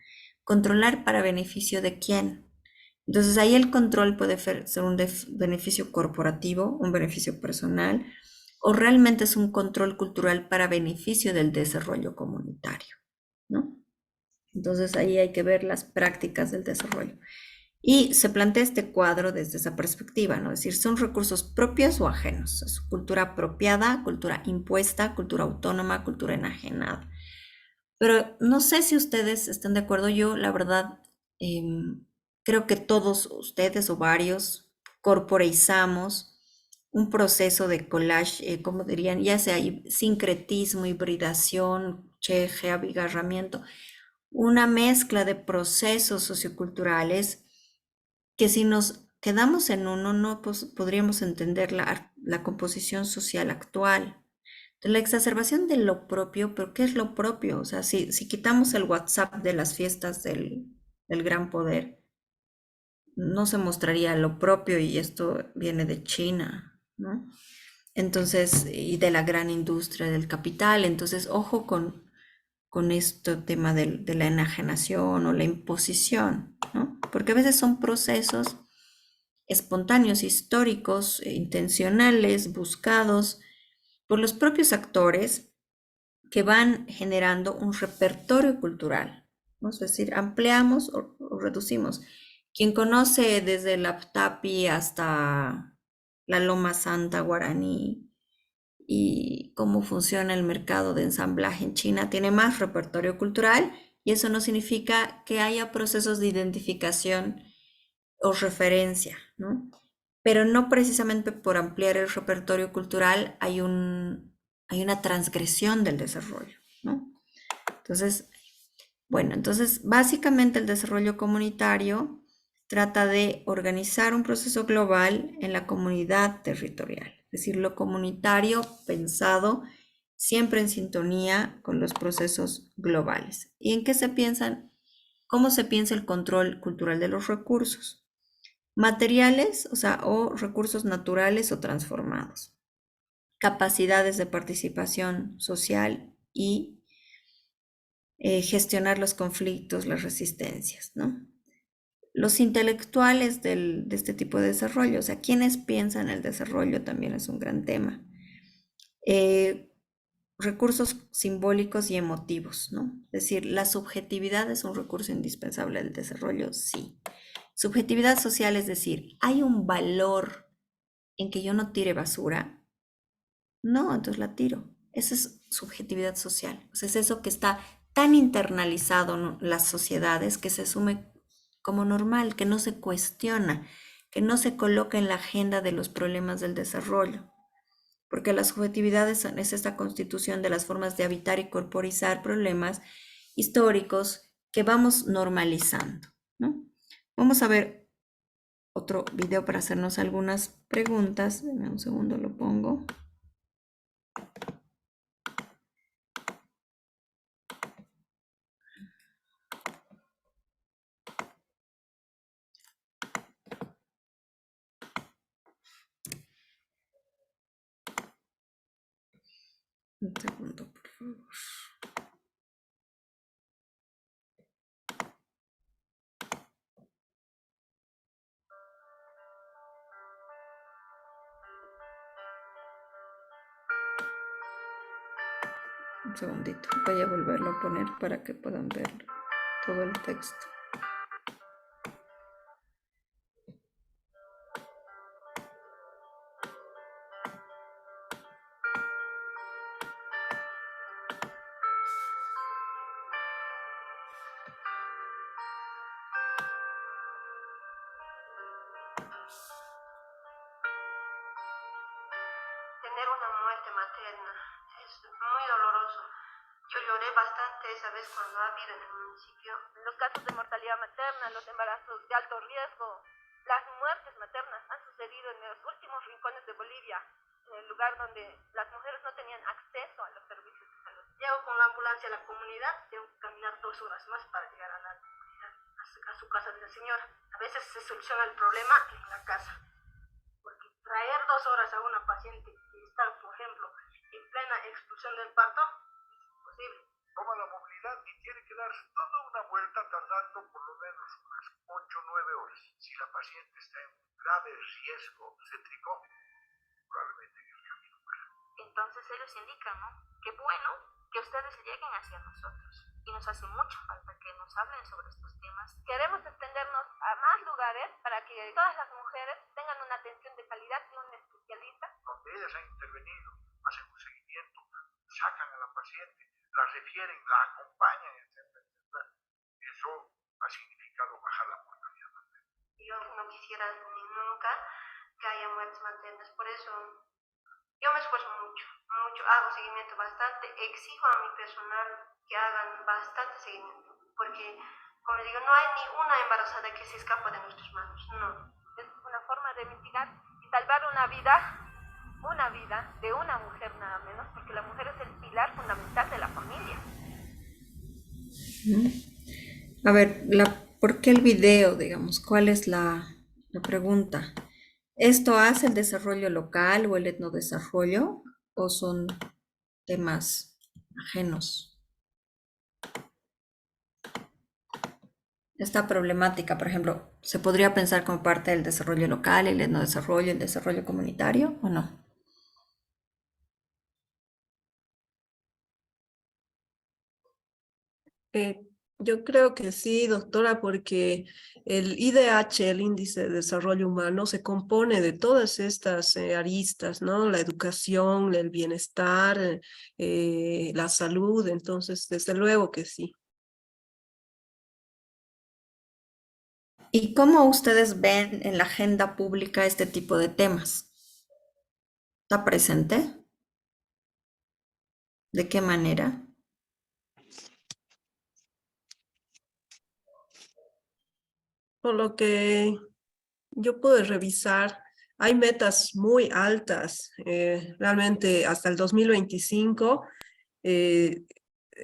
Controlar para beneficio de quién. Entonces, ahí el control puede ser un beneficio corporativo, un beneficio personal, o realmente es un control cultural para beneficio del desarrollo comunitario, ¿no? Entonces, ahí hay que ver las prácticas del desarrollo. Y se plantea este cuadro desde esa perspectiva, ¿no? Es decir, son recursos propios o ajenos. Es cultura apropiada, cultura impuesta, cultura autónoma, cultura enajenada. Pero no sé si ustedes están de acuerdo. Yo, la verdad, creo que todos ustedes o varios corporeizamos un proceso de collage, como dirían, ya sea sincretismo, hibridación, cheje, abigarramiento, una mezcla de procesos socioculturales que si nos quedamos en uno no podríamos entender la composición social actual. La exacerbación de lo propio, pero ¿qué es lo propio? O sea, si quitamos el WhatsApp de las fiestas del gran poder, no se mostraría lo propio y esto viene de China, ¿no? Entonces, y de la gran industria del capital. Entonces, ojo con este tema de la enajenación o la imposición, ¿no? Porque a veces son procesos espontáneos, históricos, intencionales, buscados por los propios actores que van generando un repertorio cultural, ¿no? Es decir, ampliamos o reducimos. Quien conoce desde la Aptapi hasta la Loma Santa guaraní y cómo funciona el mercado de ensamblaje en China tiene más repertorio cultural y eso no significa que haya procesos de identificación o referencia, ¿no? Pero no precisamente por ampliar el repertorio cultural hay una transgresión del desarrollo, ¿no? Entonces, bueno, entonces básicamente el desarrollo comunitario trata de organizar un proceso global en la comunidad territorial, es decir, lo comunitario pensado siempre en sintonía con los procesos globales. ¿Y en qué se piensan? ¿Cómo se piensa el control cultural de los recursos? Materiales, o sea, o recursos naturales o transformados, capacidades de participación social y gestionar los conflictos, las resistencias, ¿no? Los intelectuales de este tipo de desarrollo, o sea, quienes piensan el desarrollo también es un gran tema. Recursos simbólicos y emotivos, ¿no? Es decir, la subjetividad es un recurso indispensable del desarrollo, sí. Subjetividad social, es decir, ¿hay un valor en que yo no tire basura? No, entonces la tiro. Esa es subjetividad social. O sea, es eso que está tan internalizado en las sociedades que se asume como normal, que no se cuestiona, que no se coloca en la agenda de los problemas del desarrollo. Porque la subjetividad es esta constitución de las formas de habitar y corporizar problemas históricos que vamos normalizando, ¿no? Vamos a ver otro video para hacernos algunas preguntas. Deme un segundo, lo pongo. Un segundo, por favor. Un segundito. Voy a volverlo a poner para que puedan ver todo el texto. Tener una muerte materna es muy doloroso. Yo lloré bastante esa vez cuando ha habido en el municipio los casos de mortalidad materna, los embarazos de alto riesgo, las muertes maternas han sucedido en los últimos rincones de Bolivia, en el lugar donde las mujeres no tenían acceso a los servicios de salud. Llego con la ambulancia a la comunidad, tengo que caminar 2 horas más para llegar a la comunidad, a su casa de la señora. A veces se soluciona el problema en la casa. Porque traer 2 horas a una paciente que está, por ejemplo, en plena expulsión del parto, es imposible. Toma la movilidad y tiene que dar toda una vuelta tardando por lo menos unas 8 o 9 horas. Si la paciente está en un grave riesgo céntrico, probablemente en el camino muera. Entonces ellos indican, ¿no? Qué bueno que ustedes lleguen hacia nosotros. Y nos hace mucha falta que nos hablen sobre estos temas. Queremos extendernos a más lugares para que todas las mujeres tengan una atención de calidad de un especialista. Donde ellas han intervenido, hacen un seguimiento, sacan a la paciente, la refieren, la acompañan, etcétera, etcétera. Eso ha significado bajar la mortalidad materna. yo no quisiera ni nunca que haya muertes maternas. Por eso yo me esfuerzo mucho, mucho, hago seguimiento bastante, exijo a mi personal que hagan bastante seguimiento, porque, como les digo, no hay ni una embarazada que se escapa de nuestras manos, no. Es una forma de mitigar y salvar una vida de una mujer nada menos, porque la mujer es el pilar fundamental de la familia. A ver, ¿por qué el video, digamos? ¿Cuál es la pregunta? ¿Esto hace el desarrollo local o el etnodesarrollo o son temas ajenos? Esta problemática, por ejemplo, ¿se podría pensar como parte del desarrollo local, el etnodesarrollo, el desarrollo comunitario o no? Yo creo que sí, doctora, porque el IDH, el Índice de Desarrollo Humano, se compone de todas estas aristas, ¿no? La educación, el bienestar, la salud, entonces, desde luego que sí. ¿Y cómo ustedes ven en la agenda pública este tipo de temas? ¿Está presente? ¿De qué manera? Por lo que yo pude revisar, hay metas muy altas, realmente hasta el 2025, eh,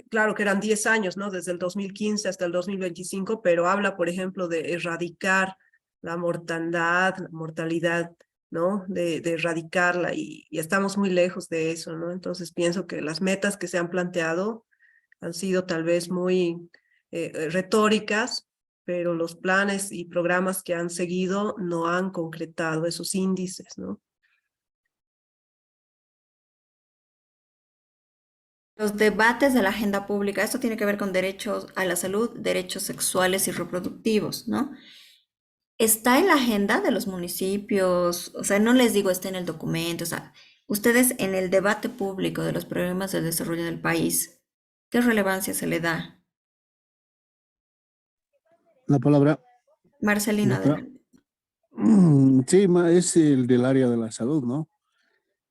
claro que eran 10 años, ¿no? Desde el 2015 hasta el 2025, pero habla, por ejemplo, de erradicar la mortandad, la mortalidad, ¿no? De erradicarla y estamos muy lejos de eso, ¿no? Entonces pienso que las metas que se han planteado han sido tal vez muy retóricas, pero los planes y programas que han seguido no han concretado esos índices, ¿no? Los debates de la agenda pública, esto tiene que ver con derechos a la salud, derechos sexuales y reproductivos, ¿no? Está en la agenda de los municipios, o sea, no les digo está en el documento, o sea, ustedes en el debate público de los problemas del desarrollo del país, ¿qué relevancia se le da? La palabra, Marcelino, doctora. adelante. Sí, es el del área de la salud, ¿no?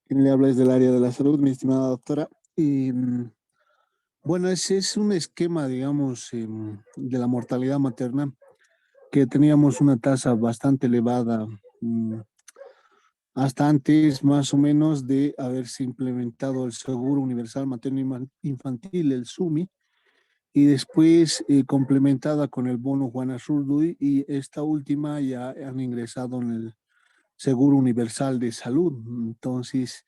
Quien le habla es del área de la salud, mi estimada doctora. Y bueno, ese es un esquema, digamos, de la mortalidad materna, que teníamos una tasa bastante elevada, hasta antes más o menos de haberse implementado el Seguro Universal Materno Infantil, el SUMI, y después complementada con el bono Juana Zurduy, y esta última ya han ingresado en el Seguro Universal de Salud. Entonces,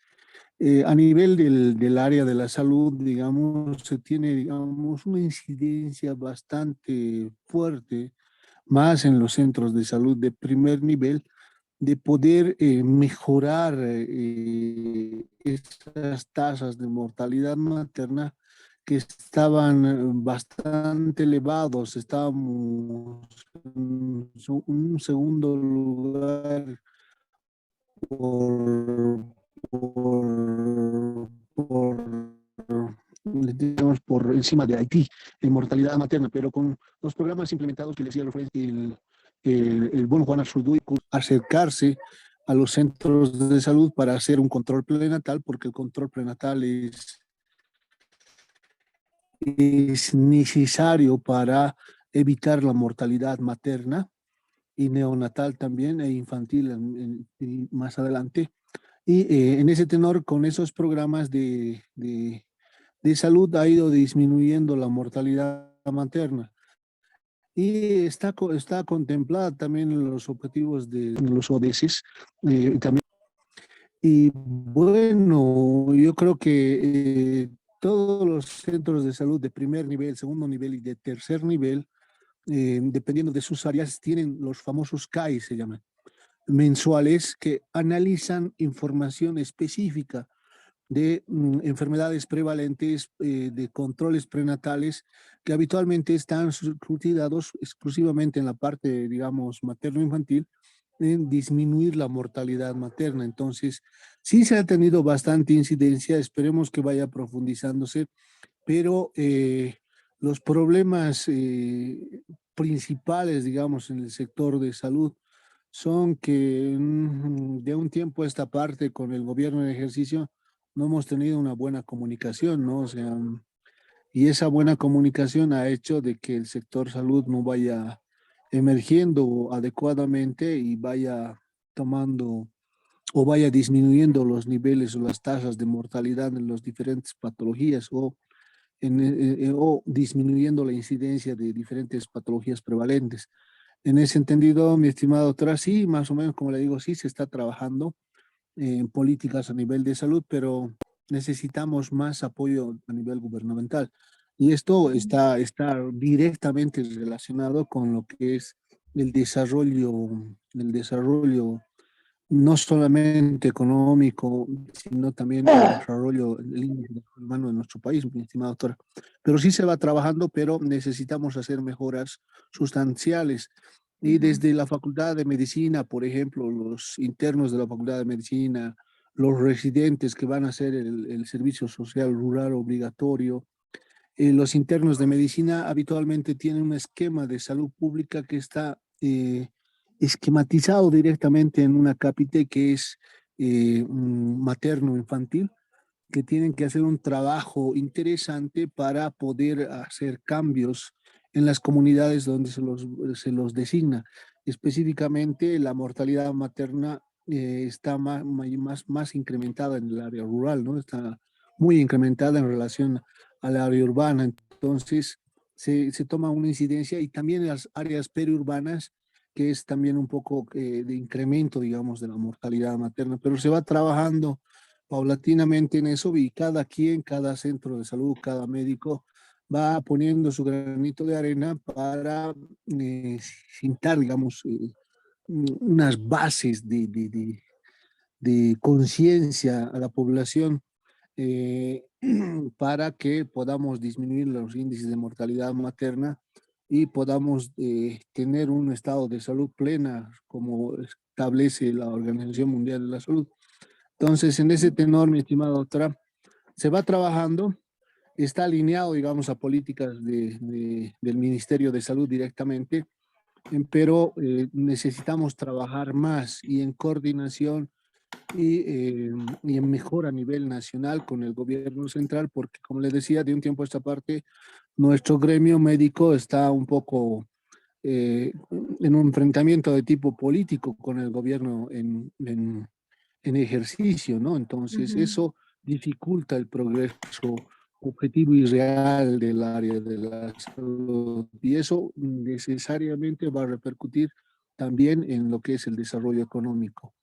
a nivel del área de la salud, digamos, se tiene, digamos, una incidencia bastante fuerte, más en los centros de salud de primer nivel, de poder mejorar esas tasas de mortalidad materna que estaban bastante elevados. Estábamos en un segundo lugar por, por, digamos, por encima de Haití en mortalidad materna, pero con los programas implementados que le decía el bono Juana Zurduy, acercarse a los centros de salud para hacer un control prenatal, porque el control prenatal es necesario para evitar la mortalidad materna y neonatal también, e infantil más adelante. Y en ese tenor, con esos programas de salud ha ido disminuyendo la mortalidad materna. Y está contemplada también en los objetivos de los ODS. También. Y bueno, yo creo que todos los centros de salud de primer nivel, segundo nivel y de tercer nivel, dependiendo de sus áreas, tienen los famosos CAI, se llaman, mensuales, que analizan información específica de enfermedades prevalentes, de controles prenatales, que habitualmente están surtidados exclusivamente en la parte, digamos, materno-infantil, en disminuir la mortalidad materna. Entonces, sí se ha tenido bastante incidencia, esperemos que vaya profundizándose, pero los problemas principales, digamos, en el sector de salud son que de un tiempo a esta parte con el gobierno en ejercicio no hemos tenido una buena comunicación, ¿no? O sea, y esa buena comunicación ha hecho de que el sector salud no vaya emergiendo adecuadamente y vaya tomando o vaya disminuyendo los niveles o las tasas de mortalidad en las diferentes patologías o disminuyendo la incidencia de diferentes patologías prevalentes. En ese entendido, mi estimado doctora, sí, más o menos, como le digo, sí se está trabajando en políticas a nivel de salud, pero necesitamos más apoyo a nivel gubernamental. Y esto está directamente relacionado con lo que es el desarrollo no solamente económico, sino también el desarrollo del índice de desarrollo humano de nuestro país, mi estimada doctora. Pero sí se va trabajando, pero necesitamos hacer mejoras sustanciales. Y desde la Facultad de Medicina, por ejemplo, los internos de la Facultad de Medicina, los residentes que van a hacer el servicio social rural obligatorio, los internos de medicina habitualmente tienen un esquema de salud pública que está esquematizado directamente en una cápite que es materno-infantil, que tienen que hacer un trabajo interesante para poder hacer cambios en las comunidades donde se los designa. Específicamente, la mortalidad materna está más incrementada en el área rural, ¿no? Está muy incrementada en relación al área urbana. Entonces, se toma una incidencia y también en las áreas periurbanas, que es también un poco de incremento, digamos, de la mortalidad materna, pero se va trabajando paulatinamente en eso y cada quien, cada centro de salud, cada médico va poniendo su granito de arena para sentar, digamos, unas bases de conciencia a la población eh, para que podamos disminuir los índices de mortalidad materna y podamos tener un estado de salud plena como establece la Organización Mundial de la Salud. Entonces, en ese tenor, mi estimada doctora, se va trabajando, está alineado, digamos, a políticas del Ministerio de Salud directamente, pero necesitamos trabajar más y en coordinación y en mejor a nivel nacional con el gobierno central, porque como les decía, de un tiempo a esta parte, nuestro gremio médico está un poco en un enfrentamiento de tipo político con el gobierno en ejercicio, ¿no? Entonces, eso dificulta el progreso objetivo y real del área de la salud. Y eso necesariamente va a repercutir también en lo que es el desarrollo económico,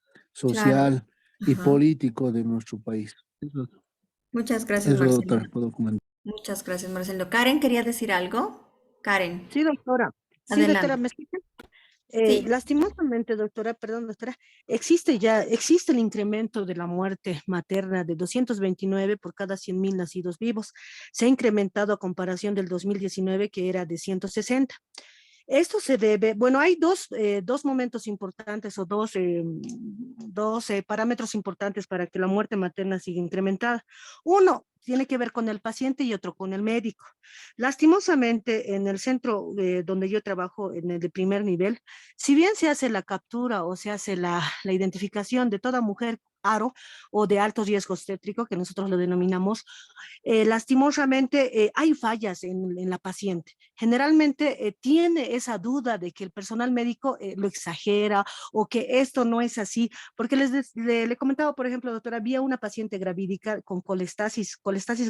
Claro. social y Ajá. político de nuestro país. Muchas gracias, Eso, Marcelo. doctor, puedo comentar. Muchas gracias, Marcelo. Karen, ¿quería decir algo? Karen, Sí, doctora. Sí, doctora, adelante. ¿me escucha? Sí. Lastimosamente, doctora, perdón, doctora, existe el incremento de la muerte materna de 229 por cada 100.000 nacidos vivos. Se ha incrementado a comparación del 2019, que era de 160. Esto se debe, bueno, hay dos momentos importantes o dos parámetros importantes para que la muerte materna siga incrementada. Uno tiene que ver con el paciente y otro con el médico. Lastimosamente, en el centro donde yo trabajo, en el de primer nivel, si bien se hace la captura o se hace la identificación de toda mujer aro o de alto riesgo obstétrico, que nosotros lo denominamos, lastimosamente hay fallas en la paciente. Generalmente tiene esa duda de que el personal médico lo exagera o que esto no es así, porque le comentaba, por ejemplo, doctora, había una paciente gravídica con colestasis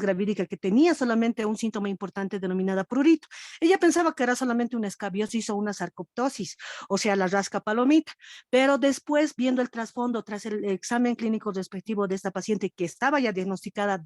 gravídica que tenía solamente un síntoma importante denominada prurito. Ella pensaba que era solamente una escabiosis o una sarcoptosis, o sea, la rasca palomita, pero después, viendo el trasfondo tras el examen clínico respectivo de esta paciente que estaba ya diagnosticada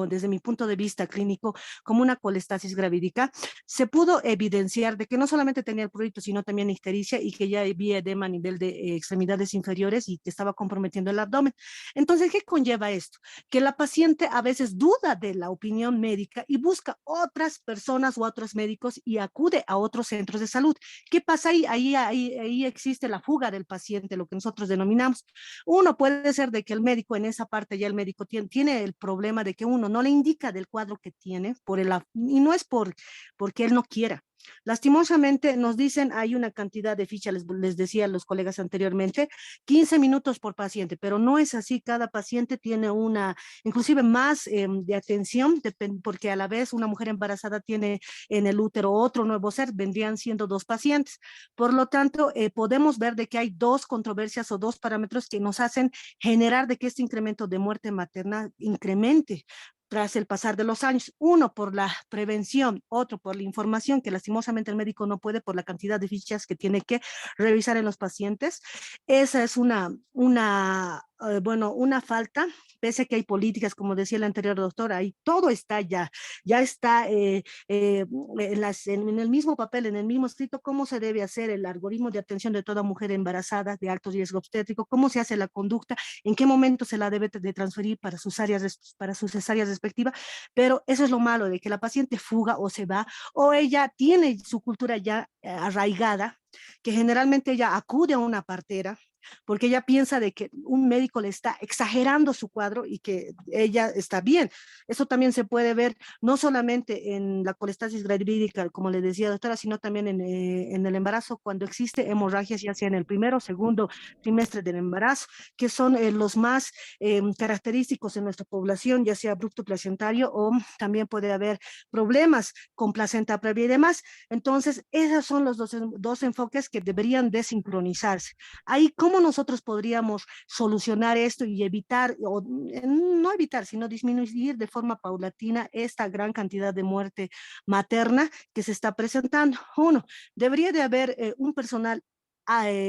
desde mi punto de vista clínico, como una colestasis gravídica, se pudo evidenciar de que no solamente tenía el prurito, sino también ictericia y que ya había edema a nivel de extremidades inferiores y que estaba comprometiendo el abdomen. Entonces, ¿qué conlleva esto? Que la paciente a veces duda de la opinión médica y busca otras personas o otros médicos y acude a otros centros de salud. ¿Qué pasa ahí? Ahí existe la fuga del paciente, lo que nosotros denominamos. Uno puede ser de que el médico en esa parte ya el médico tiene el problema de que uno no le indica del cuadro que tiene y no es porque él no quiera, Lastimosamente nos dicen hay una cantidad de fichas, les decía a los colegas anteriormente, 15 minutos por paciente, pero no es así, cada paciente tiene una, inclusive más de atención, porque a la vez una mujer embarazada tiene en el útero otro nuevo ser, vendrían siendo 2 pacientes. Por lo tanto, podemos ver de que hay 2 controversias o 2 parámetros que nos hacen generar de que este incremento de muerte materna incremente tras el pasar de los años. Uno, por la prevención, otro, por la información que lastimosamente el médico no puede por la cantidad de fichas que tiene que revisar en los pacientes. Esa es una falta, pese a que hay políticas, como decía el anterior doctor, ahí todo está ya está en el mismo papel, en el mismo escrito, cómo se debe hacer el algoritmo de atención de toda mujer embarazada de alto riesgo obstétrico, cómo se hace la conducta, en qué momento se la debe de transferir para sus cesáreas respectivas, pero eso es lo malo de que la paciente fuga o se va, o ella tiene su cultura ya arraigada, que generalmente ella acude a una partera, porque ella piensa de que un médico le está exagerando su cuadro y que ella está bien. Eso también se puede ver no solamente en la colestasis gravídica, como le decía doctora, sino también en el embarazo, cuando existe hemorragias, ya sea en el primero o segundo trimestre del embarazo, que son los más característicos en nuestra población, ya sea abrupto placentario o también puede haber problemas con placenta previa y demás. Entonces, esos son los dos enfoques que deberían desincronizarse. Ahí, ¿cómo nosotros podríamos solucionar esto y evitar, o no evitar, sino disminuir de forma paulatina esta gran cantidad de muerte materna que se está presentando? Uno, debería de haber un personal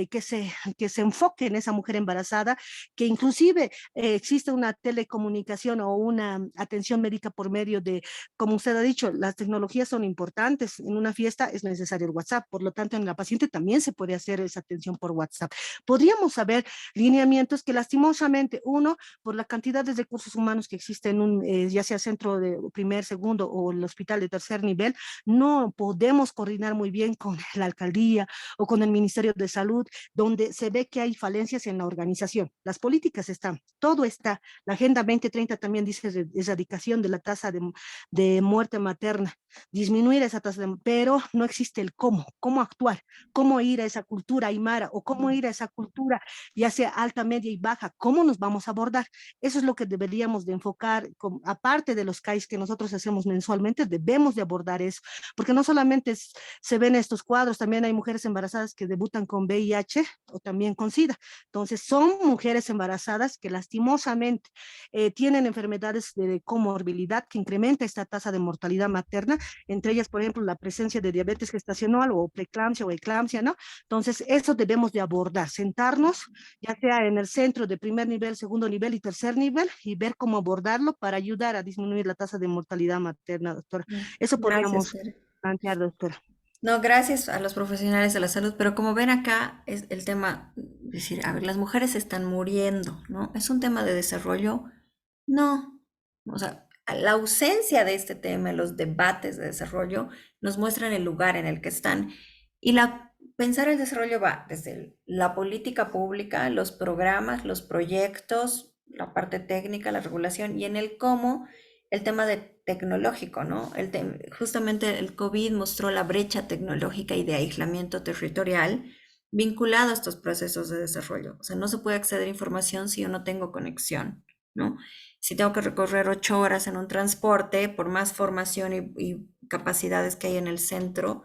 que se enfoque en esa mujer embarazada, que inclusive existe una telecomunicación o una atención médica por medio de, como usted ha dicho, las tecnologías son importantes. En una fiesta es necesario el WhatsApp, por lo tanto en la paciente también se puede hacer esa atención por WhatsApp. Podríamos saber lineamientos que lastimosamente, uno, por la cantidad de recursos humanos que existen ya sea centro de primer, segundo o el hospital de tercer nivel, no podemos coordinar muy bien con la alcaldía o con el Ministerio de Salud, donde se ve que hay falencias en la organización. Las políticas están, todo está. La Agenda 2030 también dice erradicación de la tasa de muerte materna, disminuir esa tasa, pero no existe el cómo actuar, cómo ir a esa cultura aymara o cómo ir a esa cultura, ya sea alta, media y baja, cómo nos vamos a abordar. Eso es lo que deberíamos de enfocar, aparte de los CAIs que nosotros hacemos mensualmente, debemos de abordar eso, porque no solamente se ven estos cuadros, también hay mujeres embarazadas que debutan con VIH o también con SIDA. Entonces, son mujeres embarazadas que lastimosamente tienen enfermedades de comorbilidad que incrementa esta tasa de mortalidad materna, entre ellas, por ejemplo, la presencia de diabetes gestacional o preeclampsia o eclampsia, ¿no? Entonces, eso debemos de abordar, sentarnos, ya sea en el centro de primer nivel, segundo nivel y tercer nivel, y ver cómo abordarlo para ayudar a disminuir la tasa de mortalidad materna, doctora. Eso Gracias, podríamos Tere. plantear, doctora. No, gracias a los profesionales de la salud, pero como ven acá es el tema, decir, a ver, las mujeres están muriendo, ¿no? ¿Es un tema de desarrollo? No. O sea, la ausencia de este tema, los debates de desarrollo, nos muestran el lugar en el que están. Y pensar el desarrollo va desde la política pública, los programas, los proyectos, la parte técnica, la regulación y en el cómo el tema tecnológico, ¿no? Justamente el COVID mostró la brecha tecnológica y de aislamiento territorial vinculado a estos procesos de desarrollo. O sea, no se puede acceder a información si yo no tengo conexión, ¿no? Si tengo que recorrer 8 horas en un transporte, por más formación y capacidades que hay en el centro,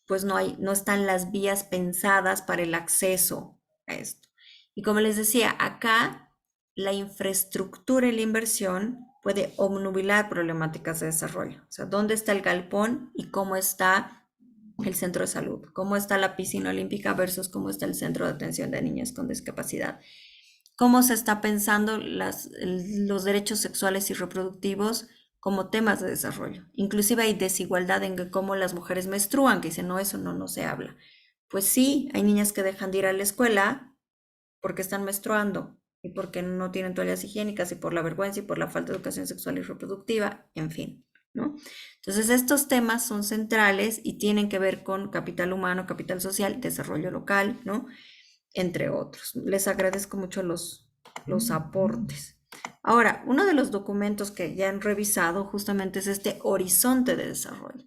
pues no están las vías pensadas para el acceso a esto. Y como les decía, acá la infraestructura y la inversión puede obnubilar problemáticas de desarrollo. O sea, ¿dónde está el galpón y cómo está el centro de salud? ¿Cómo está la piscina olímpica versus cómo está el centro de atención de niñas con discapacidad? ¿Cómo se está pensando los derechos sexuales y reproductivos como temas de desarrollo? Inclusive hay desigualdad en cómo las mujeres menstruan, que dicen, no, eso no se habla. Pues sí, hay niñas que dejan de ir a la escuela porque están menstruando y porque no tienen toallas higiénicas y por la vergüenza y por la falta de educación sexual y reproductiva, en fin, ¿no? Entonces estos temas son centrales y tienen que ver con capital humano, capital social, desarrollo local, ¿no? Entre otros. Les agradezco mucho los aportes. Ahora, uno de los documentos que ya han revisado justamente es este horizonte de desarrollo.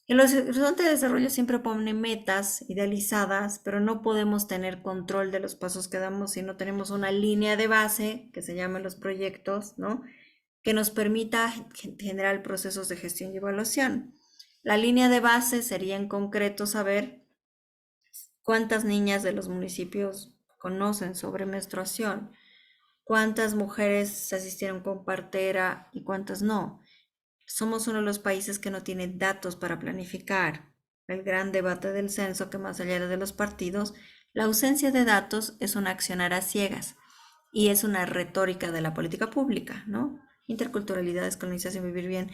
El horizonte de desarrollo siempre pone metas idealizadas, pero no podemos tener control de los pasos que damos si no tenemos una línea de base, que se llaman los proyectos, ¿no? Que nos permita generar procesos de gestión y evaluación. La línea de base sería en concreto saber cuántas niñas de los municipios conocen sobre menstruación, cuántas mujeres asistieron con partera y cuántas no. Somos uno de los países que no tiene datos para planificar. El gran debate del censo, que más allá de los partidos, la ausencia de datos es un accionar a ciegas y es una retórica de la política pública, ¿no? Interculturalidad, descolonización, vivir bien.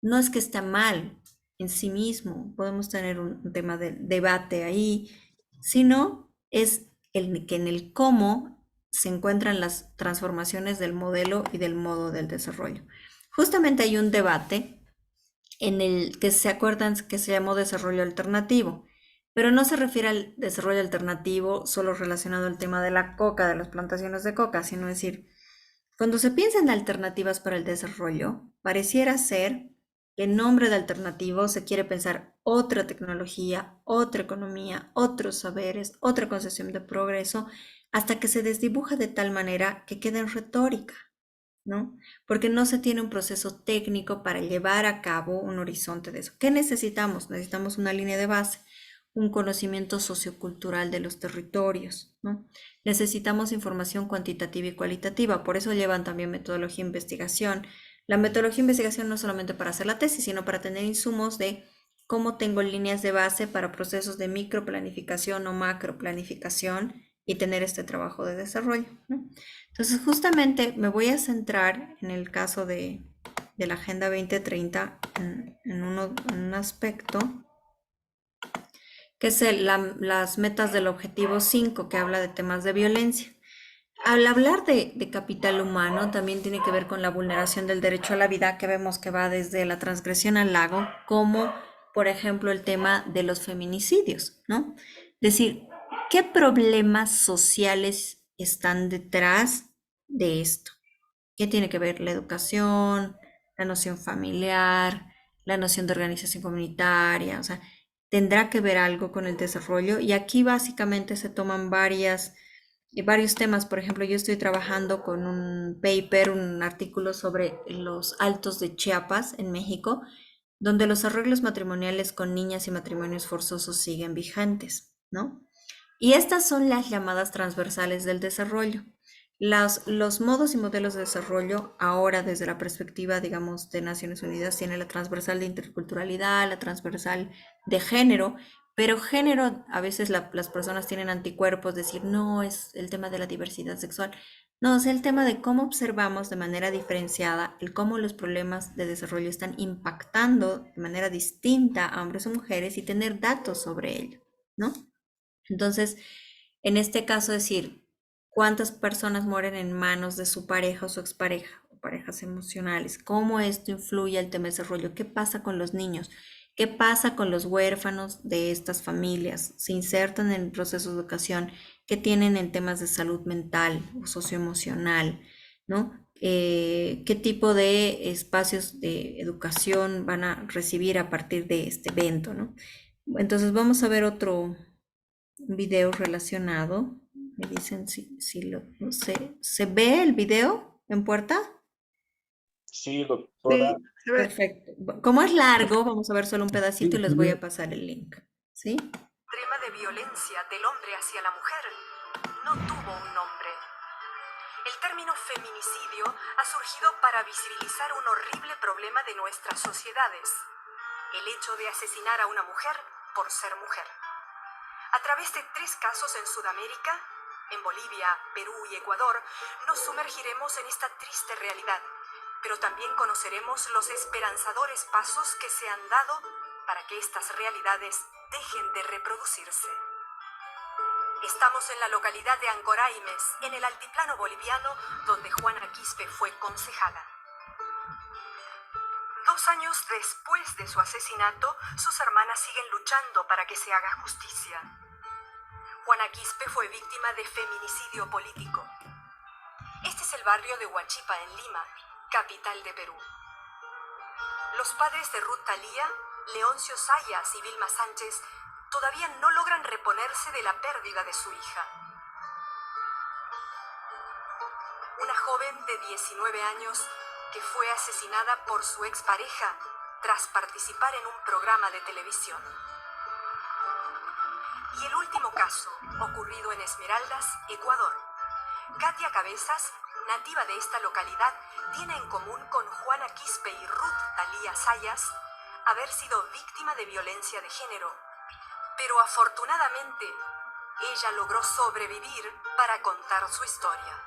No es que esté mal en sí mismo, podemos tener un tema de debate ahí, sino es el que en el cómo se encuentran las transformaciones del modelo y del modo del desarrollo. Justamente hay un debate en el que se acuerdan que se llamó desarrollo alternativo, pero no se refiere al desarrollo alternativo solo relacionado al tema de la coca, de las plantaciones de coca, sino decir, cuando se piensa en alternativas para el desarrollo, pareciera ser que en nombre de alternativo se quiere pensar otra tecnología, otra economía, otros saberes, otra concepción de progreso, hasta que se desdibuja de tal manera que queda en retórica, ¿no? Porque no se tiene un proceso técnico para llevar a cabo un horizonte de eso. ¿Qué necesitamos? Necesitamos una línea de base, un conocimiento sociocultural de los territorios, ¿no? Necesitamos información cuantitativa y cualitativa, por eso llevan también metodología de investigación. La metodología de investigación no solamente para hacer la tesis, sino para tener insumos de cómo tengo líneas de base para procesos de microplanificación o macroplanificación y tener este trabajo de desarrollo, ¿no? Entonces, justamente me voy a centrar en el caso de la Agenda 2030 en un aspecto que es las metas del objetivo 5, que habla de temas de violencia. Al hablar de capital humano, también tiene que ver con la vulneración del derecho a la vida, que vemos que va desde la transgresión al lago, como por ejemplo el tema de los feminicidios, ¿no? Es decir, ¿qué problemas sociales están detrás de esto? ¿Qué tiene que ver la educación, la noción familiar, la noción de organización comunitaria? O sea, tendrá que ver algo con el desarrollo. Y aquí básicamente se toman varios temas. Por ejemplo, yo estoy trabajando con un paper, un artículo sobre los altos de Chiapas en México, donde los arreglos matrimoniales con niñas y matrimonios forzosos siguen vigentes, ¿no? Y estas son las llamadas transversales del desarrollo. Los modos y modelos de desarrollo ahora desde la perspectiva, digamos, de Naciones Unidas, tiene la transversal de interculturalidad, la transversal de género, pero género a veces las personas tienen anticuerpos, decir, no, es el tema de la diversidad sexual. No, es el tema de cómo observamos de manera diferenciada el cómo los problemas de desarrollo están impactando de manera distinta a hombres o mujeres y tener datos sobre ello, ¿no? Entonces, en este caso, decir cuántas personas mueren en manos de su pareja o su expareja o parejas emocionales, cómo esto influye al tema de desarrollo, qué pasa con los niños, qué pasa con los huérfanos de estas familias, se insertan en procesos de educación, qué tienen en temas de salud mental o socioemocional, ¿no? Qué tipo de espacios de educación van a recibir a partir de este evento, ¿no? Entonces vamos a ver otro video relacionado. Me dicen si no sé, ¿se ve el video en puerta? Sí, doctora. Sí, se ve. Perfecto. Como es largo, vamos a ver solo un pedacito y les voy Sí. a pasar el link. ¿Sí? Extrema de violencia del hombre hacia la mujer no tuvo un nombre. El término feminicidio ha surgido para visibilizar un horrible problema de nuestras sociedades: el hecho de asesinar a una mujer por ser mujer. A través de 3 casos en Sudamérica, en Bolivia, Perú y Ecuador, nos sumergiremos en esta triste realidad, pero también conoceremos los esperanzadores pasos que se han dado para que estas realidades dejen de reproducirse. Estamos en la localidad de Ancoraimes, en el altiplano boliviano, donde Juana Quispe fue concejala. 2 años después de su asesinato, sus hermanas siguen luchando para que se haga justicia. Juana Quispe fue víctima de feminicidio político. Este es el barrio de Huachipa, en Lima, capital de Perú. Los padres de Ruth Thalía Leoncio Sayas y Vilma Sánchez todavía no logran reponerse de la pérdida de su hija. Una joven de 19 años que fue asesinada por su expareja tras participar en un programa de televisión. Y el último caso, ocurrido en Esmeraldas, Ecuador. Katia Cabezas, nativa de esta localidad, tiene en común con Juana Quispe y Ruth Talía Sayas haber sido víctima de violencia de género. Pero afortunadamente, ella logró sobrevivir para contar su historia.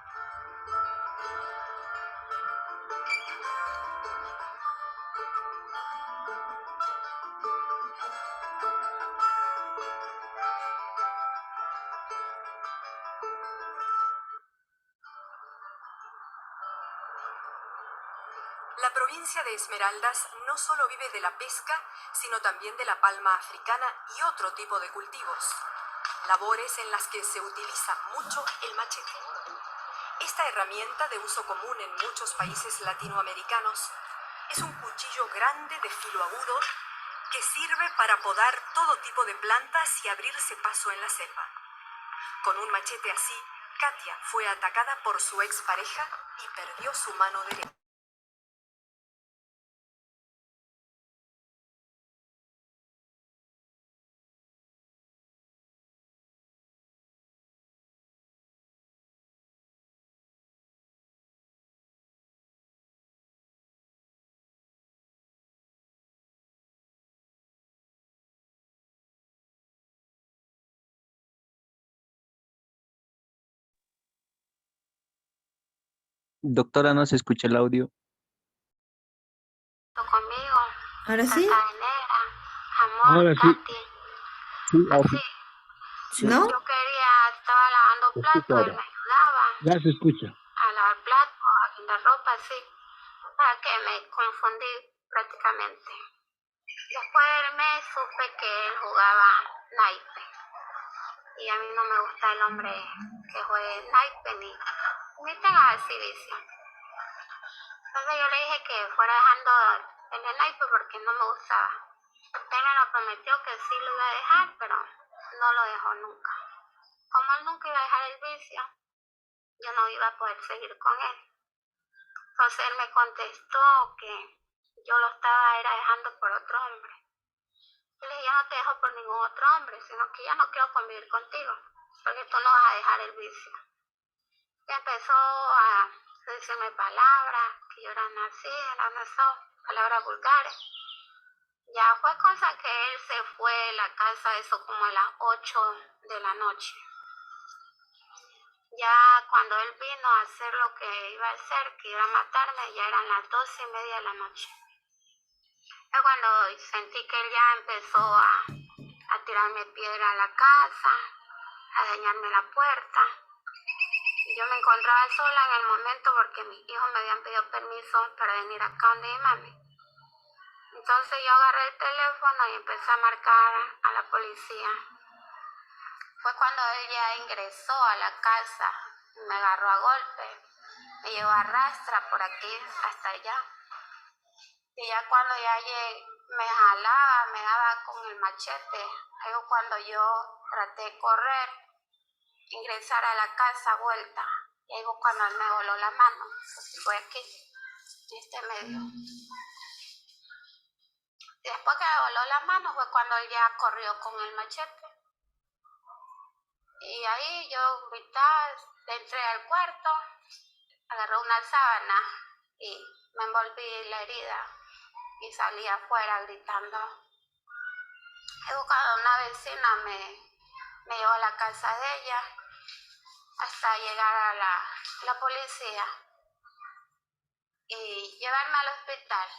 La provincia de Esmeraldas no solo vive de la pesca, sino también de la palma africana y otro tipo de cultivos, labores en las que se utiliza mucho el machete. Esta herramienta de uso común en muchos países latinoamericanos es un cuchillo grande de filo agudo que sirve para podar todo tipo de plantas y abrirse paso en la selva. Con un machete así, Katia fue atacada por su expareja y perdió su mano derecha. Doctora, no se escucha el audio. Conmigo, ¿Ahora sí? Tata Negra, amor, Ahora sí. Katy. Sí, ahora Así, ¿No? yo quería, estaba lavando se escucha platos, él ahora. me ayudaba Ya se escucha. a lavar platos, a guindar ropa, así, para que me confundí prácticamente. Después del mes supe que él jugaba naipe. Y a mí no me gusta el hombre que juegue naipe ni tenga así vicio. Entonces yo le dije que fuera dejando el naipe porque no me gustaba. Él me lo prometió que sí lo iba a dejar, pero no lo dejó nunca. Como él nunca iba a dejar el vicio, yo no iba a poder seguir con él. Entonces él me contestó que yo lo era dejando por otro hombre. Y le dije, yo no te dejo por ningún otro hombre, sino que ya no quiero convivir contigo, porque tú no vas a dejar el vicio. Y empezó a decirme palabras, que yo era palabras vulgares. Ya fue cosa que él se fue de la casa, eso como a las 8 de la noche. Ya cuando él vino a hacer lo que iba a hacer, que iba a matarme, ya eran las 12:30 de la noche. Ya cuando sentí que él ya empezó a tirarme piedra a la casa, a dañarme la puerta. Yo me encontraba sola en el momento porque mis hijos me habían pedido permiso para venir acá donde mi mami. Entonces yo agarré el teléfono y empecé a marcar a la policía. Fue cuando ella ingresó a la casa, me agarró a golpe, me llevó a rastra por aquí hasta allá. Y ya cuando me jalaba, me daba con el machete. Luego cuando yo traté de correr, ingresar a la casa vuelta, y luego cuando él me voló la mano, fue aquí, en este medio. Y después que me voló la mano fue cuando él ya corrió con el machete. Y ahí yo entré al cuarto, agarré una sábana y me envolví la herida y salí afuera gritando. Luego cuando una vecina me llevó a la casa de ella hasta llegar a la policía y llevarme al hospital.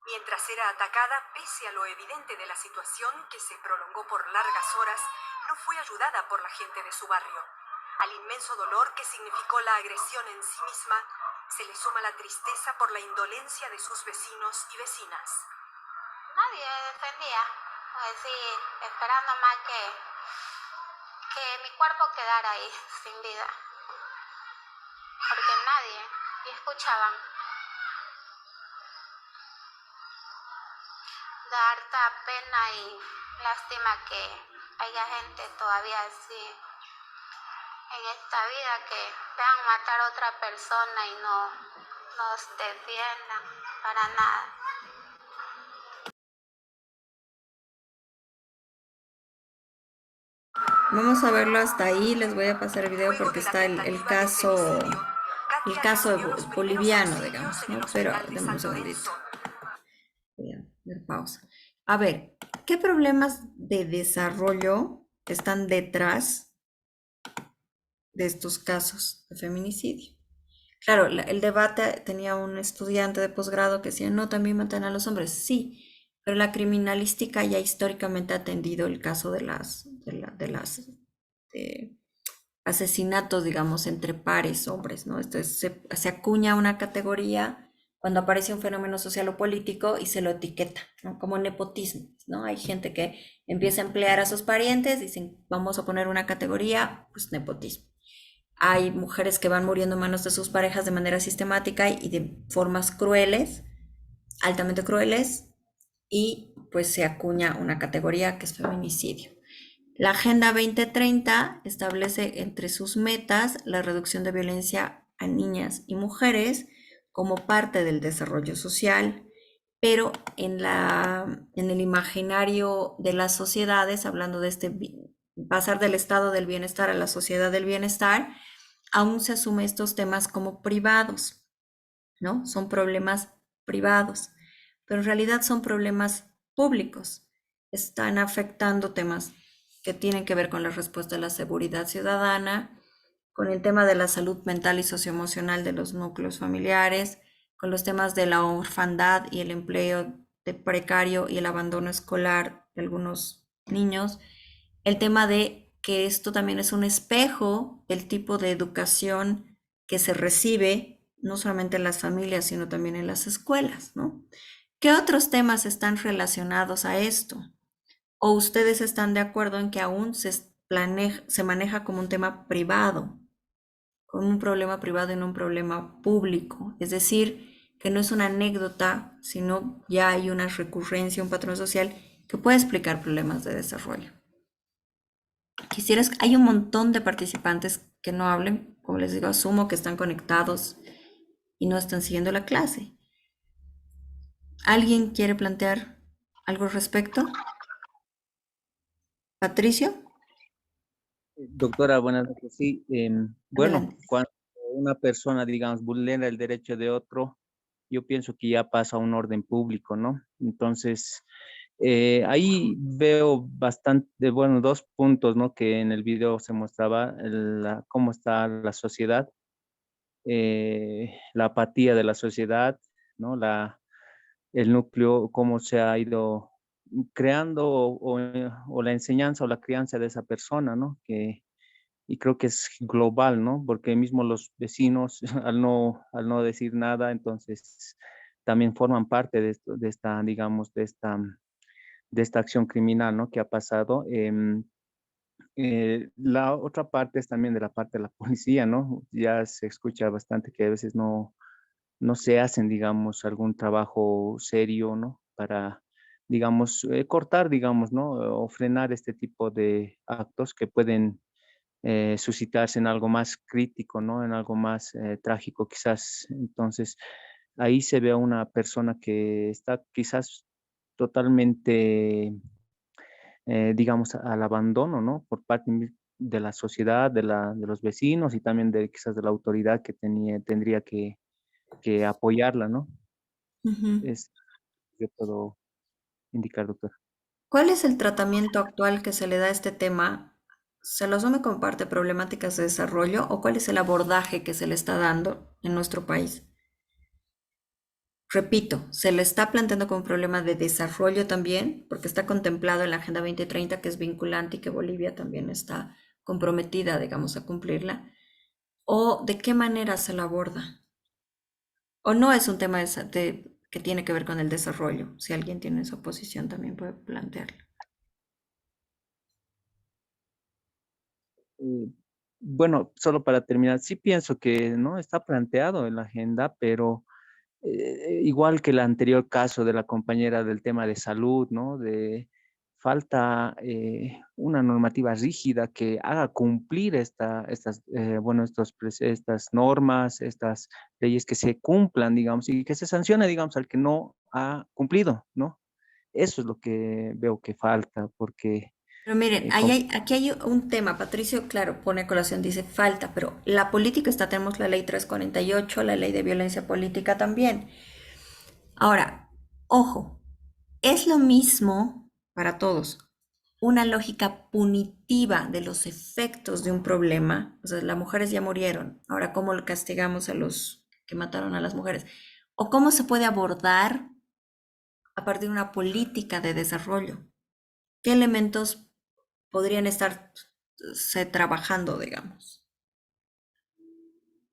Mientras era atacada, pese a lo evidente de la situación que se prolongó por largas horas, no fue ayudada por la gente de su barrio. Al inmenso dolor que significó la agresión en sí misma, se le suma la tristeza por la indolencia de sus vecinos y vecinas. Nadie defendía, así, esperando más que mi cuerpo quedara ahí sin vida, porque nadie, y escuchaban. da harta pena y lástima que haya gente todavía así en esta vida, que vean matar a otra persona y no nos defiendan para nada. Vamos a verlo hasta ahí, les voy a pasar el video porque está el caso boliviano, digamos, ¿no? Pero denme un segundito. Voy a ver pausa. A ver, ¿qué problemas de desarrollo están detrás de estos casos de feminicidio? Claro, el debate tenía un estudiante de posgrado que decía, no, también matan a los hombres. Sí, pero la criminalística ya históricamente ha atendido el caso de las asesinatos, digamos, entre pares hombres, ¿no? Entonces se acuña una categoría cuando aparece un fenómeno social o político y se lo etiqueta, ¿no? Como nepotismo, ¿no? Hay gente que empieza a emplear a sus parientes, dicen, vamos a poner una categoría, pues nepotismo. Hay mujeres que van muriendo en manos de sus parejas de manera sistemática y de formas crueles, altamente crueles, y pues se acuña una categoría que es feminicidio. La Agenda 2030 establece entre sus metas la reducción de violencia a niñas y mujeres como parte del desarrollo social, pero en el imaginario de las sociedades, hablando de pasar del estado del bienestar a la sociedad del bienestar, aún se asume estos temas como privados, ¿no? Son problemas privados, pero en realidad son problemas públicos. Están afectando temas que tienen que ver con la respuesta a la seguridad ciudadana, con el tema de la salud mental y socioemocional de los núcleos familiares, con los temas de la orfandad y el empleo de precario y el abandono escolar de algunos niños, el tema de que esto también es un espejo del tipo de educación que se recibe, no solamente en las familias, sino también en las escuelas, ¿no? ¿Qué otros temas están relacionados a esto? ¿O ustedes están de acuerdo en que aún se maneja como un tema privado, con un problema privado y no un problema público? Es decir, que no es una anécdota, sino ya hay una recurrencia, un patrón social que puede explicar problemas de desarrollo. Hay un montón de participantes que no hablen, como les digo, asumo que están conectados y no están siguiendo la clase. ¿Alguien quiere plantear algo al respecto? ¿Patricio? Doctora, buenas noches. Sí, bueno, Adelante. cuando una persona, digamos, vulnera el derecho de otro, yo pienso que ya pasa a un orden público, ¿no? Entonces, ahí veo bastante, bueno, dos puntos, ¿no? Que en el video se mostraba, cómo está la sociedad, la apatía de la sociedad, ¿no? El núcleo, cómo se ha ido creando o la enseñanza o la crianza de esa persona, ¿no? Y creo que es global, ¿no? Porque mismo los vecinos, al no decir nada, entonces también forman parte de esto, de esta, digamos, de esta acción criminal, ¿no? Que ha pasado. La otra parte es también de la parte de la policía, ¿no? Ya se escucha bastante que a veces no se hacen, digamos, algún trabajo serio, ¿no? Para, digamos, cortar, digamos, ¿no? O frenar este tipo de actos que pueden suscitarse en algo más crítico, ¿no? En algo más trágico quizás. Entonces, ahí se ve a una persona que está quizás totalmente, digamos, al abandono, ¿no? Por parte de la sociedad, de los vecinos y también de quizás de la autoridad que tendría que apoyarla, ¿no? Ujú. Es yo puedo indicar, doctor. ¿Cuál es el tratamiento actual que se le da a este tema? ¿Se lo asume como parte de problemáticas de desarrollo o cuál es el abordaje que se le está dando en nuestro país? Repito, se le está planteando como un problema de desarrollo también, porque está contemplado en la Agenda 2030, que es vinculante y que Bolivia también está comprometida, digamos, a cumplirla. ¿O de qué manera se la aborda? ¿O no es un tema que tiene que ver con el desarrollo? Si alguien tiene esa posición, también puede plantearlo. Eh, Bueno, solo para terminar, sí pienso que no está planteado en la agenda, pero igual que el anterior caso de la compañera del tema de salud, ¿no? Falta una normativa rígida que haga cumplir estas normas, estas leyes, que se cumplan, digamos, y que se sancione, digamos, al que no ha cumplido, ¿no? Eso es lo que veo que falta, porque Pero miren, aquí hay un tema, Patricio, claro, pone a colación, dice falta, pero la política está, tenemos la ley 348, la ley de violencia política también. Ahora, ojo, es lo mismo para todos. Una lógica punitiva de los efectos de un problema. O sea, las mujeres ya murieron. Ahora, ¿cómo castigamos a los que mataron a las mujeres? ¿O cómo se puede abordar a partir de una política de desarrollo? ¿Qué elementos podrían estarse trabajando, digamos?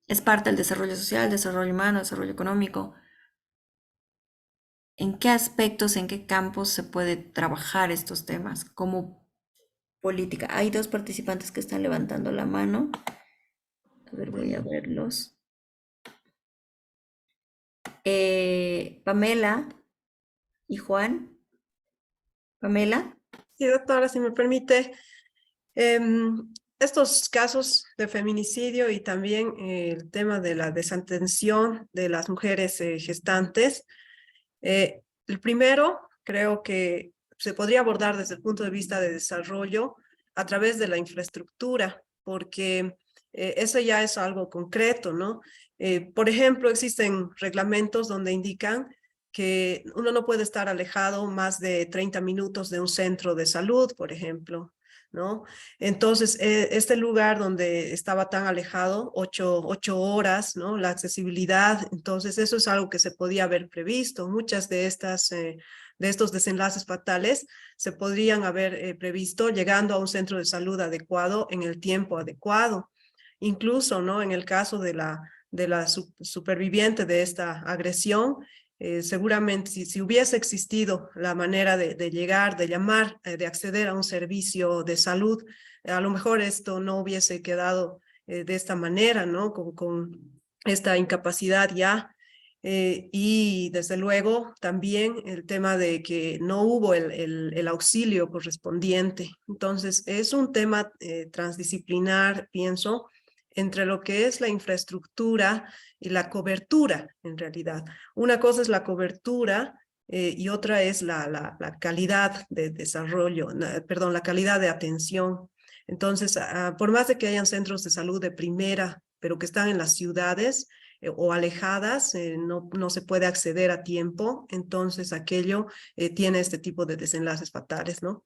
Es parte del desarrollo social, desarrollo humano, desarrollo económico. ¿En qué aspectos, en qué campos se puede trabajar estos temas como política? Hay dos participantes que están levantando la mano. A ver, voy a verlos. Pamela y Juan. Pamela. Sí, doctora, si me permite, estos casos de feminicidio y también el tema de la desatención de las mujeres gestantes, el primero creo que se podría abordar desde el punto de vista de desarrollo a través de la infraestructura, porque eso ya es algo concreto, ¿no? Por ejemplo, existen reglamentos donde indican que uno no puede estar alejado más de 30 minutos de un centro de salud, por ejemplo, ¿no? Entonces, este lugar donde estaba tan alejado, 8 horas, ¿no? La accesibilidad, entonces eso es algo que se podía haber previsto. Muchas de estos desenlaces fatales se podrían haber previsto llegando a un centro de salud adecuado en el tiempo adecuado. Incluso, ¿no? En el caso de la superviviente de esta agresión, seguramente si hubiese existido la manera de llegar, de llamar, de acceder a un servicio de salud, a lo mejor esto no hubiese quedado de esta manera, ¿no? Con esta incapacidad ya. Y desde luego también el tema de que no hubo el auxilio correspondiente. Entonces es un tema transdisciplinar, pienso, entre lo que es la infraestructura y la cobertura, en realidad. Una cosa es la cobertura y otra es la calidad de desarrollo, perdón, la calidad de atención. Entonces, por más de que hayan centros de salud de primera, pero que están en las ciudades o alejadas, no se puede acceder a tiempo, entonces aquello tiene este tipo de desenlaces fatales, ¿no?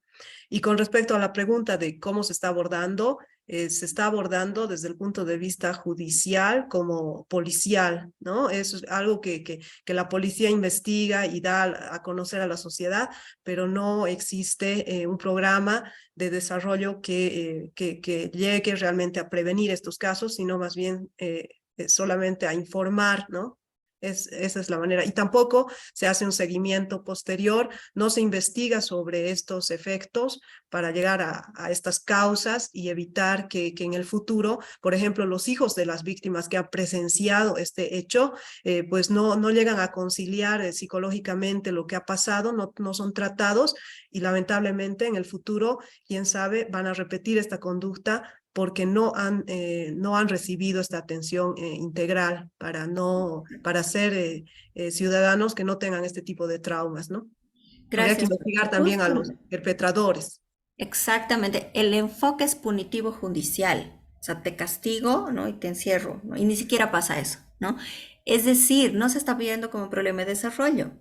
Y con respecto a la pregunta de cómo se está abordando desde el punto de vista judicial como policial, ¿no? Eso es algo que la policía investiga y da a conocer a la sociedad, pero no existe un programa de desarrollo que llegue realmente a prevenir estos casos, sino más bien solamente a informar, ¿no? Esa es la manera. Y tampoco se hace un seguimiento posterior, no se investiga sobre estos efectos para llegar a estas causas y evitar que en el futuro, por ejemplo, los hijos de las víctimas que han presenciado este hecho, pues no llegan a conciliar psicológicamente lo que ha pasado, no son tratados y lamentablemente en el futuro, quién sabe, van a repetir esta conducta porque no han recibido esta atención integral para ser ciudadanos que no tengan este tipo de traumas, ¿no? Habría que Gracias. investigar también a los perpetradores. Exactamente, el enfoque es punitivo judicial, o sea, te castigo, ¿no? Y te encierro, ¿no? Y ni siquiera pasa eso, ¿no? Es decir, no se está viendo como un problema de desarrollo.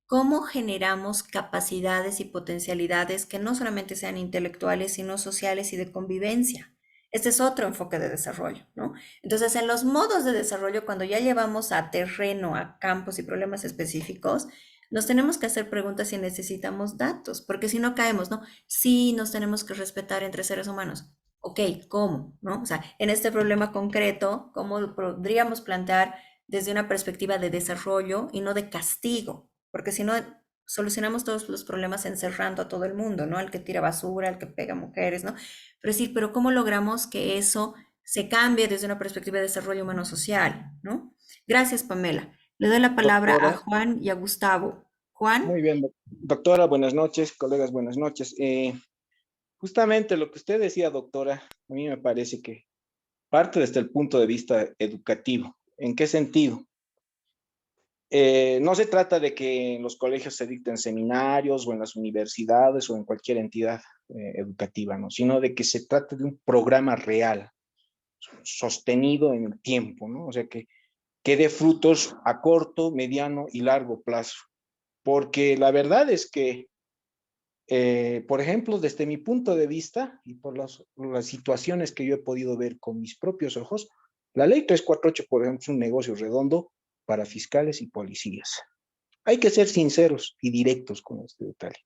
¿Cómo generamos capacidades y potencialidades que no solamente sean intelectuales, sino sociales y de convivencia? Este es otro enfoque de desarrollo, ¿no? Entonces, en los modos de desarrollo, cuando ya llevamos a terreno, a campos y problemas específicos, nos tenemos que hacer preguntas si necesitamos datos, porque si no caemos, ¿no? Sí, nos tenemos que respetar entre seres humanos. Ok, ¿cómo? ¿No? O sea, en este problema concreto, ¿cómo podríamos plantear desde una perspectiva de desarrollo y no de castigo? Porque si no, solucionamos todos los problemas encerrando a todo el mundo, ¿no? Al que tira basura, al que pega mujeres, ¿no? Pero decir, pero ¿cómo logramos que eso se cambie desde una perspectiva de desarrollo humano social, ¿no? Gracias, Pamela. Le doy la palabra a Doctora, Juan y a Gustavo. Juan, muy bien, doctora, buenas noches, colegas, buenas noches. Justamente lo que usted decía, doctora, a mí me parece que parte desde el punto de vista educativo. ¿En qué sentido? No se trata de que en los colegios se dicten seminarios o en las universidades o en cualquier entidad educativa, ¿no? Sino de que se trate de un programa real, sostenido en el tiempo, ¿no? O sea, que dé frutos a corto, mediano y largo plazo. Porque la verdad es que, por ejemplo, desde mi punto de vista y por las situaciones que yo he podido ver con mis propios ojos, la ley 348, por ejemplo, es un negocio redondo para fiscales y policías. Hay que ser sinceros y directos con este detalle.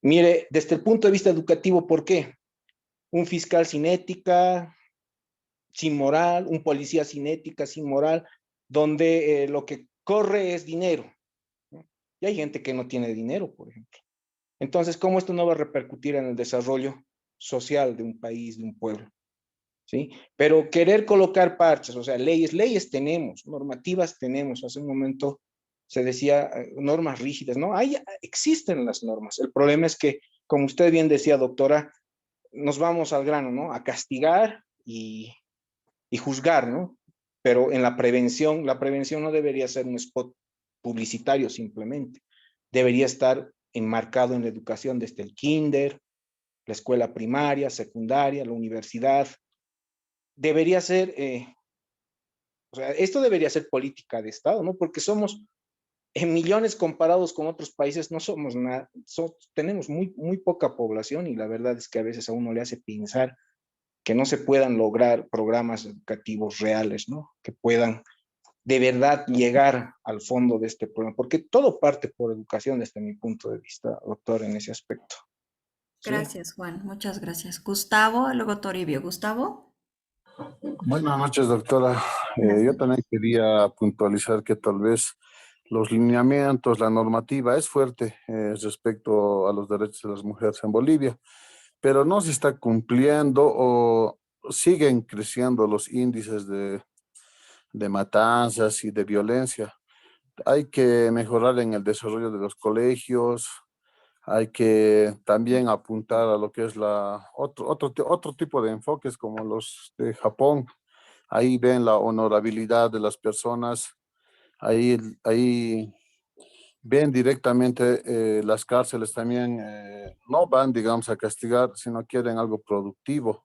Mire, desde el punto de vista educativo, ¿por qué? Un fiscal sin ética, sin moral, un policía sin ética, sin moral, donde lo que corre es dinero, ¿no? Y hay gente que no tiene dinero, por ejemplo. Entonces, ¿cómo esto no va a repercutir en el desarrollo social de un país, de un pueblo? ¿Sí? Pero querer colocar parches, o sea, leyes tenemos, normativas tenemos. Hace un momento se decía normas rígidas, ¿no? Existen las normas. El problema es que, como usted bien decía, doctora, nos vamos al grano, ¿no? A castigar y juzgar, ¿no? Pero en la prevención no debería ser un spot publicitario simplemente. Debería estar enmarcado en la educación desde el kinder, la escuela primaria, secundaria, la universidad. Debería ser, o sea, esto debería ser política de Estado, ¿no? Porque somos en millones comparados con otros países, no somos nada, tenemos muy poca población y la verdad es que a veces a uno le hace pensar que no se puedan lograr programas educativos reales, ¿no? Que puedan de verdad llegar al fondo de este problema, porque todo parte por educación desde mi punto de vista, doctor, en ese aspecto. ¿Sí? gracias, Juan, muchas gracias. Gustavo, luego Toribio. Gustavo, Buenas noches, doctora. buenas Yo noches. también quería puntualizar que tal vez los lineamientos, la normativa es fuerte respecto a los derechos de las mujeres en Bolivia, pero no se está cumpliendo o siguen creciendo los índices de matanzas y de violencia. Hay que mejorar en el desarrollo de los colegios, hay que también apuntar a lo que es otro tipo de enfoques como los de Japón. Ahí ven la honorabilidad de las personas, ahí ven directamente las cárceles también, no van, digamos, a castigar, sino quieren algo productivo.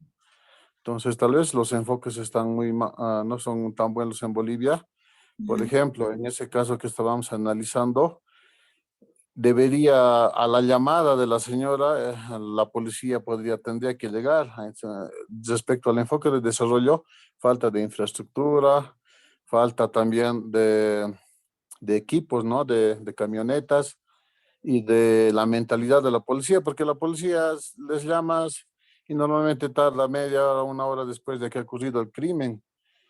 Entonces, tal vez los enfoques están no son tan buenos en Bolivia. Por Ujú. ejemplo, en ese caso que estábamos analizando, debería, a la llamada de la señora, la policía tendría que llegar. Respecto al enfoque de desarrollo, falta de infraestructura, falta también de equipos, ¿no? De camionetas y de la mentalidad de la policía, porque la policía les llamas y normalmente tarda media hora, una hora después de que ha ocurrido el crimen.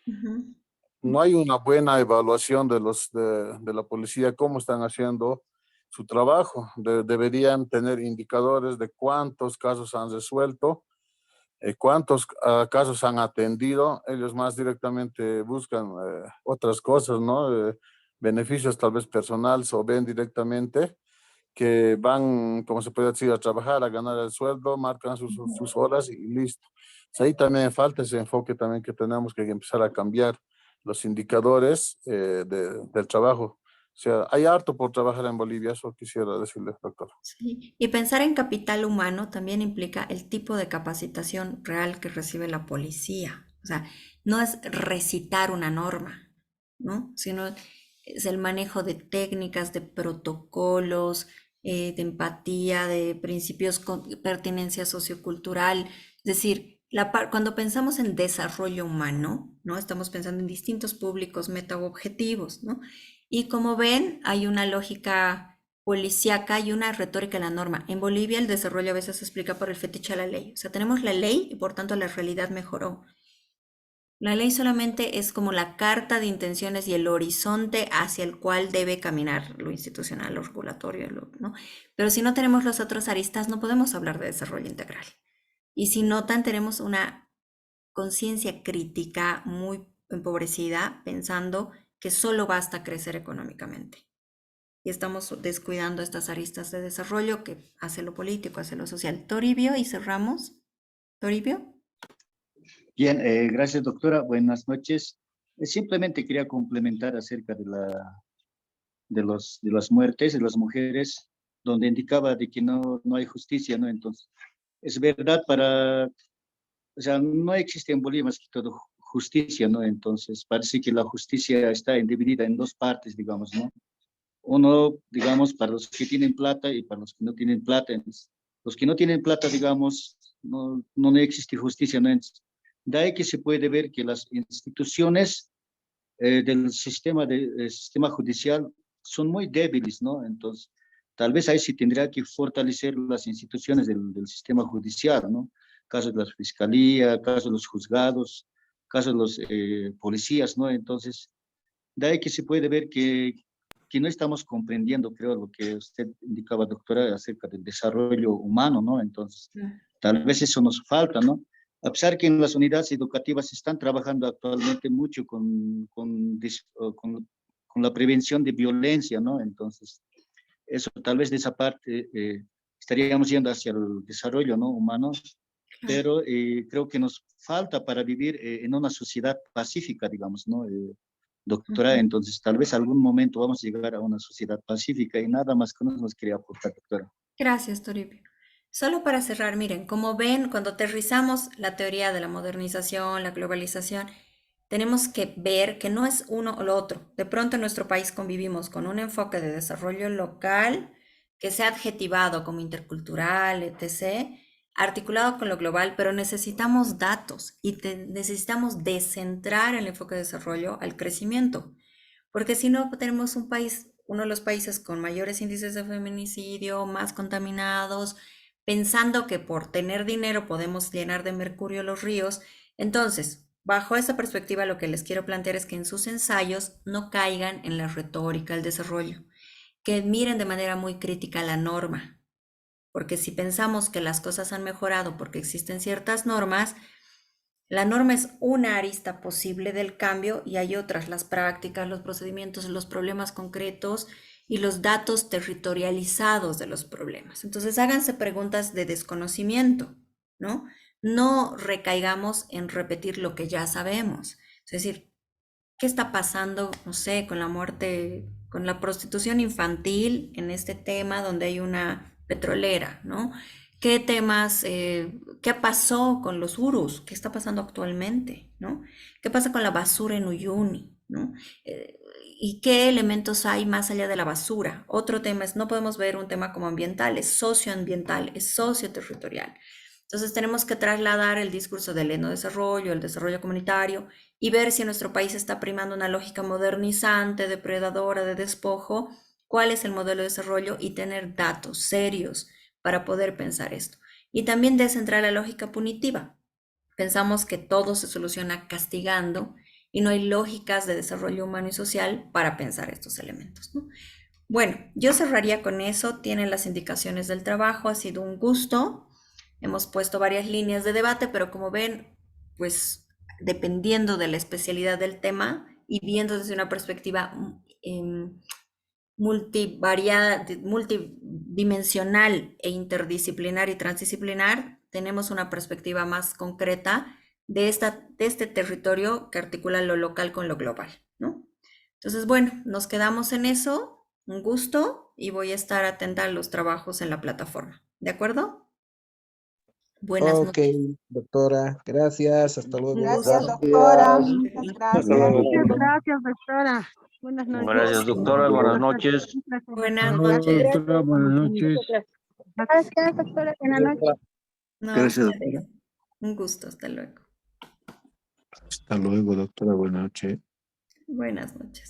Ujú. No hay una buena evaluación de la policía, cómo están haciendo su trabajo. Deberían tener indicadores de cuántos casos han resuelto, cuántos casos han atendido. Ellos más directamente buscan otras cosas, ¿no? Beneficios tal vez personales o ven directamente que van, como se puede decir, a trabajar, a ganar el sueldo, marcan sus horas y listo. Ahí también falta ese enfoque también que tenemos que empezar a cambiar los indicadores del trabajo. O sea, hay harto por trabajar en Bolivia, eso quisiera decirle, doctor. Sí, y pensar en capital humano también implica el tipo de capacitación real que recibe la policía. O sea, no es recitar una norma, ¿no? Sino es el manejo de técnicas, de protocolos, de empatía, de principios con pertinencia sociocultural. Es decir, cuando pensamos en desarrollo humano, ¿no? Estamos pensando en distintos públicos meta objetivos, ¿no? Y como ven, hay una lógica policíaca y una retórica de la norma. En Bolivia el desarrollo a veces se explica por el fetiche a la ley. O sea, tenemos la ley y por tanto la realidad mejoró. La ley solamente es como la carta de intenciones y el horizonte hacia el cual debe caminar lo institucional, lo regulatorio, ¿no? Pero si no tenemos los otros aristas, no podemos hablar de desarrollo integral. Y si notan, tenemos una conciencia crítica muy empobrecida, pensando que solo basta crecer económicamente. Y estamos descuidando estas aristas de desarrollo que hace lo político, hace lo social. Toribio, y cerramos. Toribio. Bien, gracias doctora, buenas noches. Simplemente quería complementar acerca de las muertes de las mujeres, donde indicaba de que no hay justicia, ¿no? Entonces, es verdad o sea, no existe en Bolivia más que todo justicia, ¿no? Entonces, parece que la justicia está dividida en dos partes, digamos, ¿no? Uno, digamos, para los que tienen plata y para los que no tienen plata. Entonces, los que no tienen plata, digamos, no existe justicia, ¿no? Entonces, de ahí que se puede ver que las instituciones del sistema judicial son muy débiles, ¿no? Entonces, tal vez ahí sí tendría que fortalecer las instituciones del sistema judicial, ¿no? Casos de la fiscalía, casos de los juzgados, casos de los policías, ¿no? Entonces, de ahí que se puede ver que no estamos comprendiendo, creo, lo que usted indicaba, doctora, acerca del desarrollo humano, ¿no? Entonces, tal vez eso nos falta, ¿no? A pesar que en las unidades educativas se están trabajando actualmente mucho con la prevención de violencia, ¿no? Entonces, eso tal vez de esa parte estaríamos yendo hacia el desarrollo, ¿no? Humano, pero creo que nos falta para vivir en una sociedad pacífica, digamos, ¿no? Doctora, entonces tal vez algún momento vamos a llegar a una sociedad pacífica y nada más que nos quería aportar, doctora. Gracias, Toribio. Solo para cerrar, miren, como ven, cuando aterrizamos la teoría de la modernización, la globalización, tenemos que ver que no es uno o lo otro. De pronto en nuestro país convivimos con un enfoque de desarrollo local que se ha adjetivado como intercultural, etc., articulado con lo global, pero necesitamos datos y necesitamos descentrar el enfoque de desarrollo al crecimiento, porque si no tenemos un país, uno de los países con mayores índices de feminicidio, más contaminados, pensando que por tener dinero podemos llenar de mercurio los ríos. Entonces, bajo esa perspectiva, lo que les quiero plantear es que en sus ensayos no caigan en la retórica del desarrollo, que miren de manera muy crítica la norma, porque si pensamos que las cosas han mejorado porque existen ciertas normas, la norma es una arista posible del cambio y hay otras, las prácticas, los procedimientos, los problemas concretos y los datos territorializados de los problemas. Entonces, háganse preguntas de desconocimiento, ¿no? No recaigamos en repetir lo que ya sabemos. Es decir, ¿qué está pasando, no sé, con la muerte, con la prostitución infantil en este tema donde hay una petrolera, ¿no? ¿Qué temas, qué pasó con los urus? ¿Qué está pasando actualmente, ¿no? ¿Qué pasa con la basura en Uyuni, ¿no? ¿Y qué elementos hay más allá de la basura? Otro tema es, no podemos ver un tema como ambiental, es socioambiental, es socioterritorial. Entonces tenemos que trasladar el discurso del etnodesarrollo, el desarrollo comunitario y ver si en nuestro país está primando una lógica modernizante, depredadora, de despojo, cuál es el modelo de desarrollo y tener datos serios para poder pensar esto. Y también descentrar la lógica punitiva. Pensamos que todo se soluciona castigando y no hay lógicas de desarrollo humano y social para pensar estos elementos, ¿no? Bueno, yo cerraría con eso. Tienen las indicaciones del trabajo. Ha sido un gusto. Hemos puesto varias líneas de debate, pero como ven, pues dependiendo de la especialidad del tema y viendo desde una perspectiva multivariada, multidimensional e interdisciplinar y transdisciplinar, tenemos una perspectiva más concreta de este territorio que articula lo local con lo global, ¿no? Entonces, bueno, nos quedamos en eso. Un gusto y voy a estar atenta a los trabajos en la plataforma. ¿De acuerdo? Buenas Ok, noches. doctora, gracias, hasta luego. Gracias, Gracias. doctora. Muchas Hasta gracias. luego. Muchas gracias, doctora. Buenas noches. Gracias, doctora. Buenas noches. Buenas Hasta luego, noches. doctora, buenas noches. Gracias, doctora. Buenas noches. No, Gracias, ustedes. Un gusto, hasta luego. Hasta luego, doctora, buenas noches. Buenas noches.